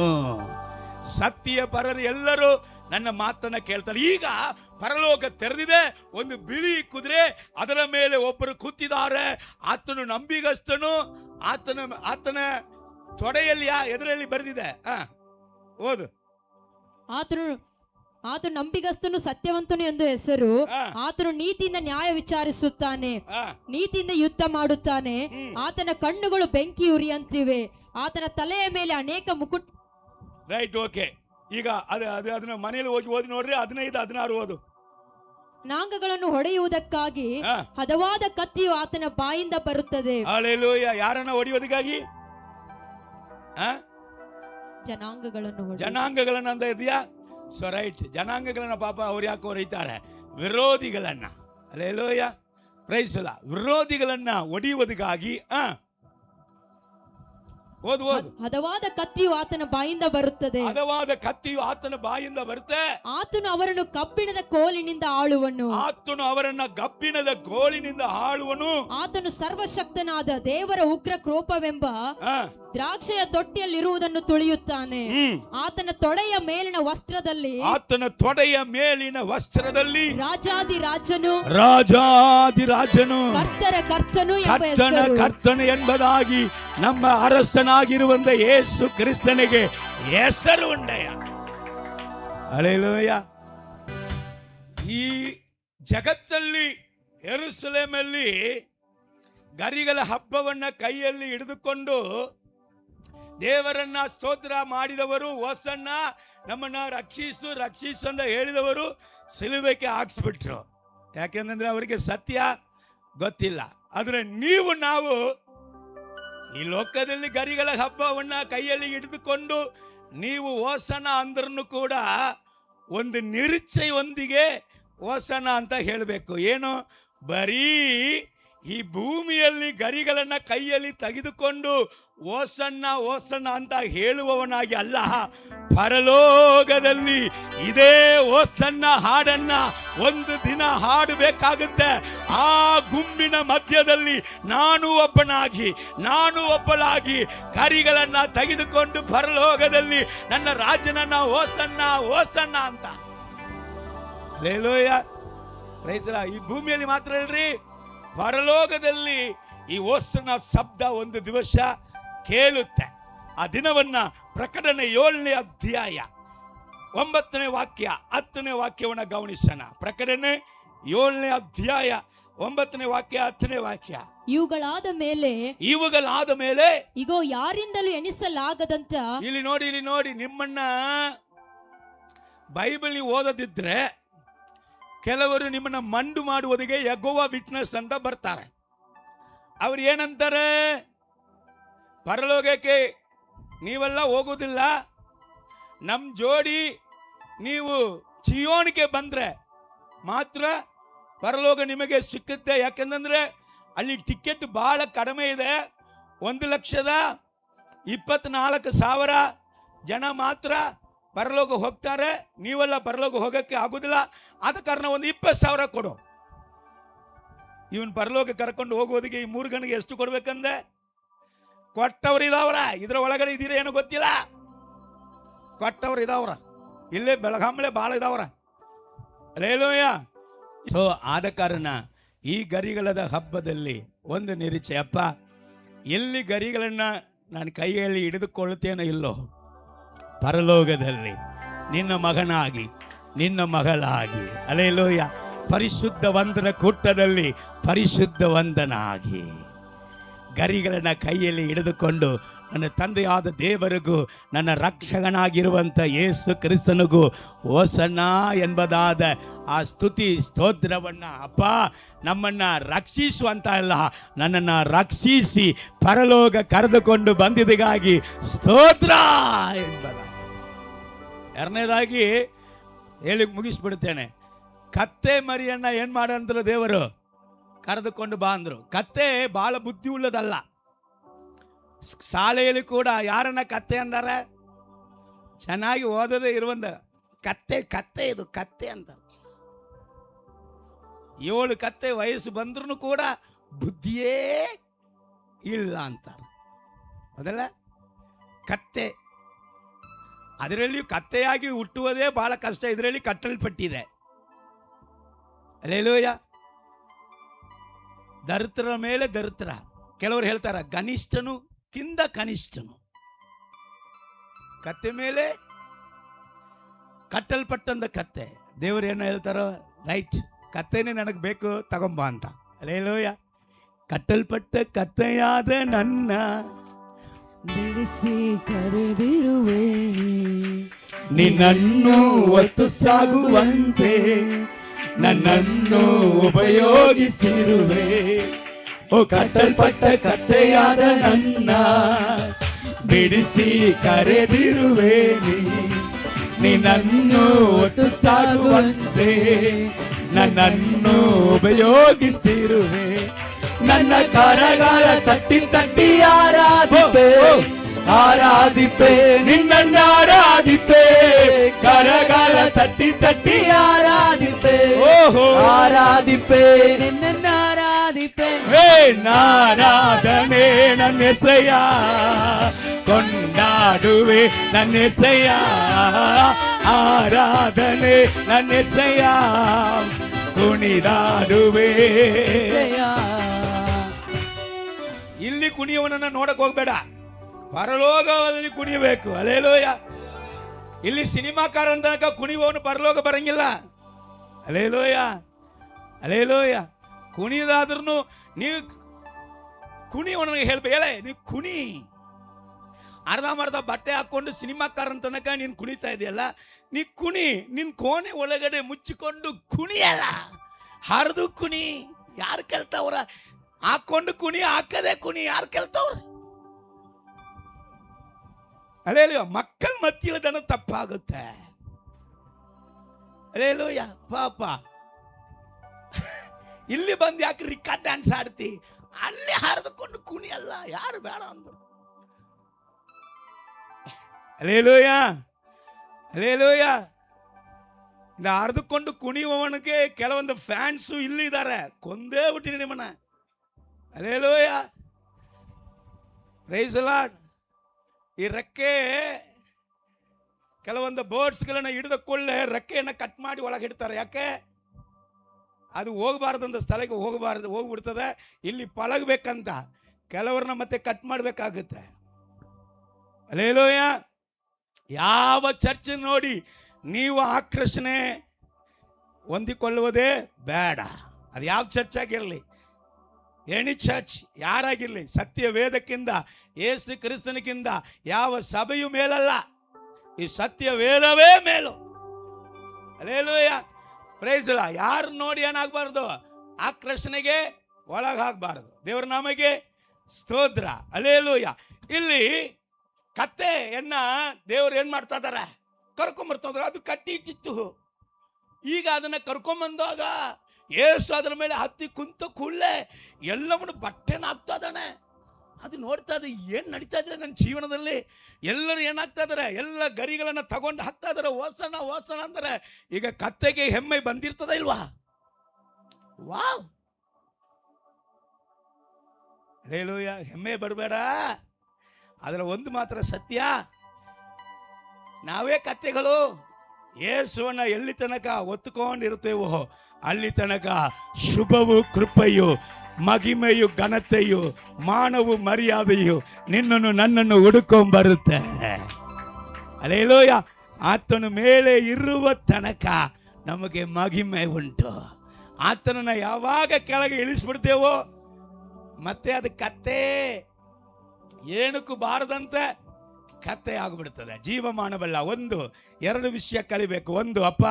ಸತ್ಯ ಪರರು ಎಲ್ಲರೂ ನನ್ನ ಮಾತನ್ನ ಕೇಳ್ತಾರೆ. ಈಗ ಪರಲೋಕ ತೆರೆದಿದೆ, ಒಂದು ಬಿಳಿ ಕುದುರೆ, ಅದರ ಮೇಲೆ ಒಬ್ಬರು ಕೂತಿದ್ದಾರೆ. ಆತನು ನಂಬಿಗಸ್ತನು. ಆತನ ತೊಡೆಯಲ್ಲಿ ಎದುರಲ್ಲಿ ಬರೆದಿದೆ, ಓದು. ಆತನು ನಂಬಿಗಸ್ತನು ಸತ್ಯವಂತನು ಎಂದು ಹೆಸರು. ಆ. ಆತನು ನೀತಿಯಿಂದ ನ್ಯಾಯ ವಿಚಾರಿಸುತ್ತಾನೆ, ಆ, ನೀತಿಯಿಂದ ಯುದ್ಧ ಮಾಡುತ್ತಾನೆ. ಆತನ ಕಣ್ಣುಗಳು ಬೆಂಕಿ ಉರಿಯಂತಿವೆ, ಆತನ ತಲೆಯ ಮೇಲೆ ಅನೇಕ ಮುಕುಟ. Right, okay. ಈಗ ಅದನ್ನ ಮನೇಲಿ ಹೋಗಿ ಓದಿ ನೋಡ್ರಿ. 15, 16 ಓದು. ನಾಂಗಗಳನ್ನು ಹೊಡೆಯುವುದಕ್ಕಾಗಿ ಆ. ಹದವಾದ ಕತ್ತಿಯು ಆತನ ಬಾಯಿಂದ ಬರುತ್ತದೆ. ಹಲ್ಲೆಲೂಯಾ. ಯಾರನ್ನ ಹೊಡೆಯೋದಕ್ಕಾಗಿ? ಜನಾಂಗಗಳನ್ನ ಅಂತ ಇದೆಯಾ? ಸೊ ರೈಟ್, ಜನಾಂಗಗಳನ್ನ ಪಾಪ ಅವ್ರು ಯಾಕೆ ಹೊರೀತಾರೆ? ವಿರೋಧಿಗಳನ್ನ. Hallelujah, praise the Lord. ವಿರೋಧಿಗಳನ್ನ ಹೊಡೆಯುವುದಕ್ಕಾಗಿ ಓದು. ಹದವಾದ ಕತ್ತಿಯು ಆತನ ಬಾಯಿಂದ ಬರುತ್ತದೆ. ಹದವಾದ ಕತ್ತಿಯು ಆತನ ಬಾಯಿಂದ ಬರುತ್ತೆ. ಆತನು ಅವರನ್ನು ಕಬ್ಬಿಣದ ಕೋಲಿನಿಂದ ಆಳುವನು. ಆತನು ಅವರನ್ನ ಕಬ್ಬಿಣದ ಕೋಲಿನಿಂದ ಆಳುವನು. ಆತನು ಸರ್ವಶಕ್ತನಾದ ದೇವರ ಉಗ್ರ ಕೋಪವೆಂಬ ದ್ರಾಕ್ಷೆಯ ತೊಟ್ಟಿಯಲ್ಲಿರುವುದನ್ನು ತುಳಿಯುತ್ತಾನೆ. ಆತನ ತೊಡೆಯ ಮೇಲಿನ ವಸ್ತ್ರದಲ್ಲಿ ರಾಜಾದಿರಾಜನು ಕರ್ತನು ಎಂಬುದಾಗಿ ನಮ್ಮ ಅರಸನಾಗಿರುವಂತ ಯೇಸು ಕ್ರಿಸ್ತನಿಗೆ ಹೆಸರು ಉಂಡೆಯ. ಹಲ್ಲೆಲೂಯಾ. ಈ ಜಗತ್ತಲ್ಲಿ ಯೆರೂಸಲೇಮಲ್ಲಿ ಗರಿಗಳ ಹಬ್ಬವನ್ನ ಕೈಯಲ್ಲಿ ಹಿಡಿದುಕೊಂಡು ದೇವರನ್ನ ಸ್ತೋತ್ರ ಮಾಡಿದವರು, ಹೊಸನ್ನ ನಮ್ಮನ್ನ ರಕ್ಷಿಸು ಅಂತ ಹೇಳಿದವರು ಸಿಲುಬೆಗೆ ಹಾಕ್ಸ್ಬಿಟ್ರು. ಯಾಕೆಂದ್ರೆ ಅವರಿಗೆ ಸತ್ಯ ಗೊತ್ತಿಲ್ಲ. ಆದ್ರೆ ನಾವು ಈ ಲೋಕದಲ್ಲಿ ಗರಿಗಳ ಹಬ್ಬವನ್ನ ಕೈಯಲ್ಲಿ ಹಿಡಿದುಕೊಂಡು ನೀವು ಹೋಸನ ಅಂದ್ರೂ ಕೂಡ ಒಂದು ನಿರೀಕ್ಷೆಯೊಂದಿಗೆ ಹೋಸನ ಅಂತ ಹೇಳಬೇಕು. ಏನು? ಬರೀ ಈ ಭೂಮಿಯಲ್ಲಿ ಗರಿಗಳನ್ನ ಕೈಯಲ್ಲಿ ತೆಗೆದುಕೊಂಡು ಹೋಸನ್ನ ಅಂತ ಹೇಳುವವನಾಗಿ ಅಲ್ಲ, ಪರಲೋಕದಲ್ಲಿ ಇದೇ ಹೋಸನ್ನ ಹಾಡನ್ನ ಒಂದು ದಿನ ಹಾಡಬೇಕಾಗುತ್ತೆ. ಆ ಗುಂಪಿನ ಮಧ್ಯದಲ್ಲಿ ನಾನು ಒಬ್ಬಳಾಗಿ ಗರಿಗಳನ್ನ ತೆಗೆದುಕೊಂಡು ಪರಲೋಕದಲ್ಲಿ ನನ್ನ ರಾಜನನ್ನ ಹೋಸನ್ನ ಅಂತ. Hallelujah, praise the Lord. ಈ ಭೂಮಿಯಲ್ಲಿ ಮಾತ್ರ ಹೇಳ್ರಿ, ಪರಲೋಕದಲ್ಲಿ ಈ ಹೋಸನ್ನ ಶಬ್ದ ಒಂದು ದಿವಸ ಕೇಳುತ್ತೆ. ಆ ದಿನವನ್ನ ಪ್ರಕಟಣೆ 7ನೇ ಅಧ್ಯಾಯ 9ನೇ ವಾಕ್ಯ 10ನೇ ವಾಕ್ಯವನ್ನ ಗಮನಿಸೋಣ. ಪ್ರಕಟಣೆ 7ನೇ ಅಧ್ಯಾಯ 9ನೇ ವಾಕ್ಯ 10ನೇ ವಾಕ್ಯ. ಇವುಗಳಾದ ಮೇಲೆ ಇಗೋ ಯಾರಿಂದಲೂ ಎಣಿಸಲಾಗದಂತ. ಇಲ್ಲಿ ನೋಡಿ, ನಿಮ್ಮನ್ನ ಬೈಬಲ್ ಓದದಿದ್ರೆ ಕೆಲವರು ನಿಮ್ಮನ್ನ ಮಂಡು ಮಾಡುವುದಕ್ಕೆ ಯೆಹೋವ ವಿಟ್ನೆಸ್ ಅಂತ ಬರ್ತಾರೆ. ಅವ್ರು ಏನಂತಾರೆ? ಪರಲೋಕಕ್ಕೆ ನೀವೆಲ್ಲ ಹೋಗೋದಿಲ್ಲ, ನಮ್ಮ ಜೋಡಿ ನೀವು ಚಿಯೋನಿಗೆ ಬಂದ್ರೆ ಮಾತ್ರ ಪರಲೋಕ ನಿಮಗೆ ಸಿಕ್ಕುತ್ತೆ. ಯಾಕೆಂದ್ರೆ ಅಲ್ಲಿ ಟಿಕೆಟ್ ಬಹಳ ಕಡಿಮೆ ಇದೆ. 1,24,000 ಜನ ಮಾತ್ರ ಪರಲೋಕ ಹೋಗ್ತಾರೆ. ನೀವೆಲ್ಲ ಪರಲೋಕ ಹೋಗಕ್ಕೆ ಆಗುದಿಲ್ಲ. ಆದ ಕಾರಣ ಒಂದು 20,000 ಕೊಡು. ಇವನ್ ಪರಲೋಕ ಕರ್ಕೊಂಡು ಹೋಗೋದಿಗೆ ಈ 3 ಗಣಿಗೆ ಎಷ್ಟು ಕೊಡ್ಬೇಕಂದೆ? ಕೊಟ್ಟವ್ರು ಇದಾವ್ರ. ಇದ್ರ ಒಳಗಡೆ ಇದೀರ ಏನೋ ಗೊತ್ತಿಲ್ಲ. ಕೊಟ್ಟವ್ರು ಇದಾವ್ರ. ಇಲ್ಲೇ ಬೆಳಗಾಂಬಳೆ ಭಾಳ ಇದಾವ್ರ. ಹಲ್ಲೆಲೂಯಾ. ಸೊ ಆದ ಕಾರಣ ಈ ಗರಿಗಳದ ಹಬ್ಬದಲ್ಲಿ ಒಂದು ನಿರೀಕ್ಷೆ. ಅಪ್ಪ, ಎಲ್ಲಿ ಗರಿಗಳನ್ನ ನಾನು ಕೈಯಲ್ಲಿ ಹಿಡಿದುಕೊಳ್ಳುತ್ತೇನೋ ಇಲ್ಲೋ, ಪರಲೋಕದಲ್ಲಿ ನಿನ್ನ ಮಗನಾಗಿ ನಿನ್ನ ಮಗಳಾಗಿ, ಹಲ್ಲೆಲೂಯಾ, ಪರಿಶುದ್ಧ ವಂದನ ಕೂಟದಲ್ಲಿ ಪರಿಶುದ್ಧ ವಂದನಾಗಿ ಗರಿಗಳನ್ನ ಕೈಯಲ್ಲಿ ಹಿಡಿದುಕೊಂಡು ನನ್ನ ತಂದೆಯಾದ ದೇವರಿಗೂ ನನ್ನ ರಕ್ಷಕನಾಗಿರುವಂಥ ಯೇಸು ಕ್ರಿಸ್ತನಿಗೂ ಹೋಸನ್ನ ಎಂಬುದಾದ ಆ ಸ್ತುತಿ ಸ್ತೋತ್ರವನ್ನು ಅಪ್ಪ ನಮ್ಮನ್ನು ರಕ್ಷಿಸುವಂತ ಅಲ್ಲ, ನನ್ನನ್ನು ರಕ್ಷಿಸಿ ಪರಲೋಕ ಕರೆದುಕೊಂಡು ಬಂದಿದ್ದಕ್ಕಾಗಿ ಸ್ತೋತ್ರ ಎಂಬುದ. ಎರಡನೇದಾಗಿ ಹೇಳಿ ಮುಗಿಸ್ಬಿಡ್ತೇನೆ. ಕತ್ತೆ ಮರಿಯನ್ನ ಏನು ಮಾಡಂದ್ರು ದೇವರು? ಕರೆದುಕೊಂಡು ಬಾ ಅಂದ್ರು. ಕತ್ತೆ ಭಾಳ ಬುದ್ಧಿ ಉಳ್ಳದಲ್ಲ. ಶಾಲೆಯಲ್ಲಿ ಕೂಡ ಯಾರನ್ನ ಕತ್ತೆ ಅಂದಾರೆ? ಚೆನ್ನಾಗಿ ಓದದೇ ಇರುವಂತ ಕತ್ತೆ ಇದು ಕತ್ತೆ ಅಂತ. 7 ಕತ್ತೆ ವಯಸ್ಸು ಬಂದ್ರೂ ಕೂಡ ಬುದ್ಧಿಯೇ ಇಲ್ಲ ಅಂತಾರೆ. ಅದಲ್ಲ ಕತ್ತೆ. ಅದರಲ್ಲಿ ಕತ್ತೆಯಾಗಿ ಹುಟ್ಟುವುದೇ ಬಹಳ ಕಷ್ಟ. ಇದರಲ್ಲಿ ಕಟ್ಟಲ್ಪಟ್ಟಿದೆ. ಹಲ್ಲೆಲೂಯಾ. ದರಿದ್ರ ಮೇಲೆ ದರಿದ್ರ. ಕೆಲವರು ಹೇಳ್ತಾರ ಕನಿಷ್ಠನು ಕಿಂದ ಕನಿಷ್ಠನು. ಕತ್ತೆ ಮೇಲೆ ಕಟ್ಟಲ್ಪಟ್ಟಂದ ಕತ್ತೆ. ದೇವರು ಏನು ಹೇಳ್ತಾರೋ, ರೈಟ್, ಕತ್ತೆನೇ ನನಗೆ ಬೇಕು, ತಗೊಂಬ ಅಂತ. ಅಲ್ಲೇಲೂಯ. ಕಟ್ಟಲ್ಪಟ್ಟ ಕತ್ತೆಯಾದ ನನ್ನ ಬಿಡಿಸಿ ಕರೆದಿರುವೆ, ನಿನ್ನನ್ನು ಒತ್ತು ಸಾಗುವಂತೆ ನನ್ನನ್ನು ಉಪಯೋಗಿಸಿರುವೆ. ಓ ಕಟ್ಟಲ್ಪಟ್ಟ ಕತ್ತೆಯಾದ ನನ್ನ ಬಿಡಿಸಿ ಕರೆದಿರುವೆ, ನಿನ್ನನ್ನು ಒತ್ತು ಸಾಗುವಂತೆ ನನ್ನನ್ನು ಉಪಯೋಗಿಸಿರುವೆ. ನನ್ನ ಕರಗಳ ತಟ್ಟಿ ತಟ್ಟಿ ಆರಾಧಿಪೆ, ಆರಾಧಿಪೆ ನಿನ್ನನ್ನು ಆರಾಧಿಪೆ. ಕರಗಳ ತಟ್ಟಿ ತಟ್ಟಿ ಆರಾಧಿಪೆ, ಓಹೋ ಆರಾಧಿಪೆ ನಿನ್ನನ್ನು ಆರಾಧಿಪೆ. ನಾರಾಧನೆ ನನ್ನ ಎಸೆಯ, ಕೊಂಡಾಡುವೆ ನನ್ನ ಎಸೆಯ. ಆರಾಧನೆ ನನ್ನ ಎಸೆಯ, ಕುಣಿದಾಡುವೆ. ಇಲ್ಲಿ ಕುಣಿಯವನನ್ನ ನೋಡಕ್ ಹೋಗ್ಬೇಡ, ಪರಲೋಕದಲ್ಲಿ ಕುಣಿಯಬೇಕು. ಅಲ್ಲೇಲೂಯ. ಇಲ್ಲಿ ಸಿನಿಮಾಕಾರನ ತನಕ ಕುಣಿಯುವವನು ಪರಲೋಕ ಬರಂಗಿಲ್ಲ. Alleluia, alleluia. ಕುಣಿಯೋದಾದ್ರೂ ನೀವು ಕುಣಿಯವನಿಗೆ ಹೇಳ್ಬೇಕು, ಹೇಳ ನೀವು ಕುಣಿ. ಅರ್ಧಂಬರ್ಧ ಬಟ್ಟೆ ಹಾಕೊಂಡು ಸಿನಿಮಾಕಾರನ ತನಕ ನೀನು ಕುಣಿತಾ ಇದೆಯಲ್ಲ, ನೀ ಕುಣಿ. ನಿನ್ ಕೋಣೆ ಒಳಗಡೆ ಮುಚ್ಚಿಕೊಂಡು ಕುಣಿಯಲ್ಲ, ಹರಿದು ಕುಣಿ. ಯಾರು ಕೇಳ್ತಾವ್ರ? ಹಾಕೊಂಡು ಕುಣಿ, ಹಾಕದೆ ಕುಣಿ. ಯಾರು ಕೇಳ್ತಾವ್ರ? ಅಲ್ಲೇಲೂಯ. ಮಕ್ಕಳ ಮತ್ತಿಲ್ಲದನ ತಪ್ಪಾಗುತ್ತೆ. ಅಲ್ಲೇಲೂಯ. ಪಾಪ ಇಲ್ಲಿ ಬಂದು ಯಾಕೆ ರಿಕಾರ್ಡ್ ಡ್ಯಾನ್ಸ್ ಆಡ್ತಿ? ಅಲ್ಲಿ ಹರಿದುಕೊಂಡು ಕುಣಿಯಲ್ಲ. ಯಾರು ಬೇಡ ಅಂದ್ರು? Hallelujah, hallelujah. ಇದು ಹರಿದುಕೊಂಡು ಕುಣಿಯುವವನಿಗೆ ಕೆಲವೊಂದು ಫ್ಯಾನ್ಸು ಇಲ್ಲಿದ್ದಾರೆ, ಕೊಂದೇ ಬಿಟ್ಟಿನಿ ನಿಮ್ಮನ್ನ. Hallelujah, praise the Lord. ಈ ರೆಕ್ಕೆ ಕೆಲವೊಂದು ಬರ್ಡ್ಸ್ಗಳನ್ನ ಹಿಡಿದ ಕೊಳ್ಳೆ ರೆಕ್ಕೆಯನ್ನು ಕಟ್ ಮಾಡಿ ಒಳಗೆ ಇಡ್ತಾರೆ. ಯಾಕೆ? ಅದು ಹೋಗಬಾರ್ದಂತ ಸ್ಥಳಕ್ಕೆ ಹೋಗ್ಬಿಡ್ತದೆ. ಇಲ್ಲಿ ಪಳಗಬೇಕಂತ ಕೆಲವ್ರನ್ನ ಮತ್ತೆ ಕಟ್ ಮಾಡಬೇಕಾಗುತ್ತೆ. ಅಲ್ಲೇಲೂಯ. ಯಾವ ಚರ್ಚ್ ನೋಡಿ ನೀವು ಆಕರ್ಷಣೆ ಹೊಂದಿಕೊಳ್ಳುವುದೇ ಬೇಡ. ಅದು ಯಾವ ಚರ್ಚ್ ಆಗಿರಲಿ, ಎನಿ ಚರ್ಚ್ ಯಾರಾಗಿರಲಿ, ಸತ್ಯ ವೇದಕ್ಕಿಂತ ಯೇಸು ಕ್ರಿಸ್ತನಿಗಿಂತ ಯಾವ ಸಭೆಯು ಮೇಲಲ್ಲ. ಈ ಸತ್ಯ ವೇದವೇ ಮೇಲು. Hallelujah, praise the lord. ಯಾರು ನೋಡಿ ಏನಾಗಬಾರ್ದು? ಆಕರ್ಷಣೆಗೆ ಒಳಗಾಗಬಾರ್ದು. ದೇವರ ನಾಮಕ್ಕೆ ಸ್ತೋತ್ರ. ಅಲ್ಲೇಲೂಯ. ಇಲ್ಲಿ ಕತ್ತೆಯನ್ನ ದೇವರು ಏನ್ ಮಾಡ್ತಾ ಇದಾರೆ? ಕರ್ಕೊಂಬರ್ತಾರೆ. ಅದು ಕಟ್ಟಿ ಇಟ್ಟಿತ್ತು. ಈಗ ಅದನ್ನ ಕರ್ಕೊಂಬಂದಾಗ ಯೇಸು ಅದರ ಮೇಲೆ ಹತ್ತಿ ಕುಂತ ಕೂಡಲೇ ಎಲ್ಲವನ್ನು ಬಟ್ಟೆನ ಹಾಕ್ತಾ ಇದ್ದಾನೆ. ಅದು ನೋಡ್ತಾ ಇದೆ, ಏನು ನಡೀತಾ ಇದ್ರೆ ನನ್ನ ಜೀವನದಲ್ಲಿ. ಎಲ್ಲರೂ ಏನಾಗ್ತಾ ಇದಾರೆ? ಎಲ್ಲ ಗರಿಗಳನ್ನು ತಗೊಂಡು ಹಾಕ್ತಾ ಇದಾರೆ. ಓಸನ ಓಸನ ಅಂತಾರೆ. ಈಗ ಕತ್ತೆಗೆ ಹೆಮ್ಮೆ ಬಂದಿರ್ತದ ಇಲ್ವಾ? Wow, hallelujah. ಹೆಮ್ಮೆ ಬರಬೇಡ. ಅದರ ಒಂದು ಮಾತ್ರ ಸತ್ಯ, ನಾವೇ ಕತ್ತೆಗಳು. ಯೇಸುವನ್ನ ಎಲ್ಲಿ ತನಕ ಒತ್ತುಕೊಂಡಿರ್ತೇವೋ ಅಲ್ಲಿ ತನಕ ಶುಭವು, ಕೃಪೆಯು, ಮಹಿಮೆಯು, ಘನತೆಯು, ಮಾನವು, ಮರ್ಯಾದೆಯು ನಿನ್ನನ್ನು ನನ್ನನ್ನು ಹುಡುಕೊಂಬರುತ್ತೆ. ಹಲ್ಲೆಲೂಯ. ಆತನ ಮೇಲೆ ಇರುವ ತನಕ ನಮಗೆ ಮಹಿಮೆ ಉಂಟು. ಆತನನ್ನ ಯಾವಾಗ ಕೆಳಗೆ ಇಳಿಸ್ಬಿಡ್ತೇವೋ ಮತ್ತೆ ಅದು ಕತ್ತೆ, ಏನಕ್ಕೂ ಬಾರದಂತೆ ಕತ್ತೆ ಆಗಿಬಿಡ್ತದೆ. ಜೀವಮಾನವಲ್ಲ. ಒಂದು ಎರಡು ವಿಷಯ ಕಲಿಬೇಕು. ಒಂದು, ಅಪ್ಪ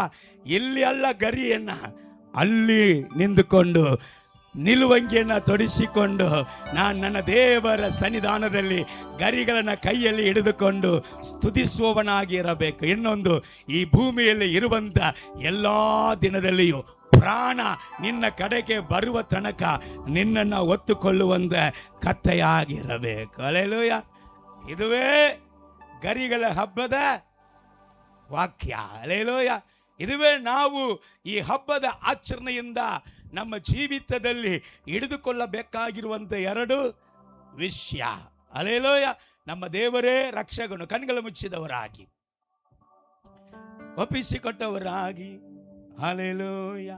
ಇಲ್ಲಿ ಅಲ್ಲ ಗರಿಯನ್ನ, ಅಲ್ಲಿ ನಿಂತುಕೊಂಡು ನಿಲುವಂಗಿಯನ್ನು ತೊಡಿಸಿಕೊಂಡು ನಾನು ನನ್ನ ದೇವರ ಸನ್ನಿಧಾನದಲ್ಲಿ ಗರಿಗಳನ್ನು ಕೈಯಲ್ಲಿ ಹಿಡಿದುಕೊಂಡು ಸ್ತುತಿಸುವವನಾಗಿ ಇರಬೇಕು. ಇನ್ನೊಂದು, ಈ ಭೂಮಿಯಲ್ಲಿ ಇರುವಂಥ ಎಲ್ಲ ದಿನದಲ್ಲಿಯೂ ಪ್ರಾಣ ನಿನ್ನ ಕಡೆಗೆ ಬರುವ ತನಕ ನಿನ್ನನ್ನು ಒತ್ತುಕೊಳ್ಳುವಂತೆ ಕತ್ತೆಯಾಗಿರಬೇಕು. ಹಲ್ಲೆಲೂಯ. ಇದುವೇ ಗರಿಗಳ ಹಬ್ಬದ ವಾಕ್ಯ. ಹಲ್ಲೆಲೂಯ. ಇದುವೇ ನಾವು ಈ ಹಬ್ಬದ ಆಚರಣೆಯಿಂದ ನಮ್ಮ ಜೀವಿತದಲ್ಲಿ ಹಿಡಿದುಕೊಳ್ಳಬೇಕಾಗಿರುವಂಥ ಎರಡು ವಿಷಯ. ಹಲ್ಲೆಲೂಯ. ನಮ್ಮ ದೇವರೇ ರಕ್ಷಕನು. ಕಣ್ಗಳು ಮುಚ್ಚಿದವರಾಗಿ, ಒಪ್ಪಿಸಿಕೊಟ್ಟವರಾಗಿ, ಹಲ್ಲೆಲೂಯ.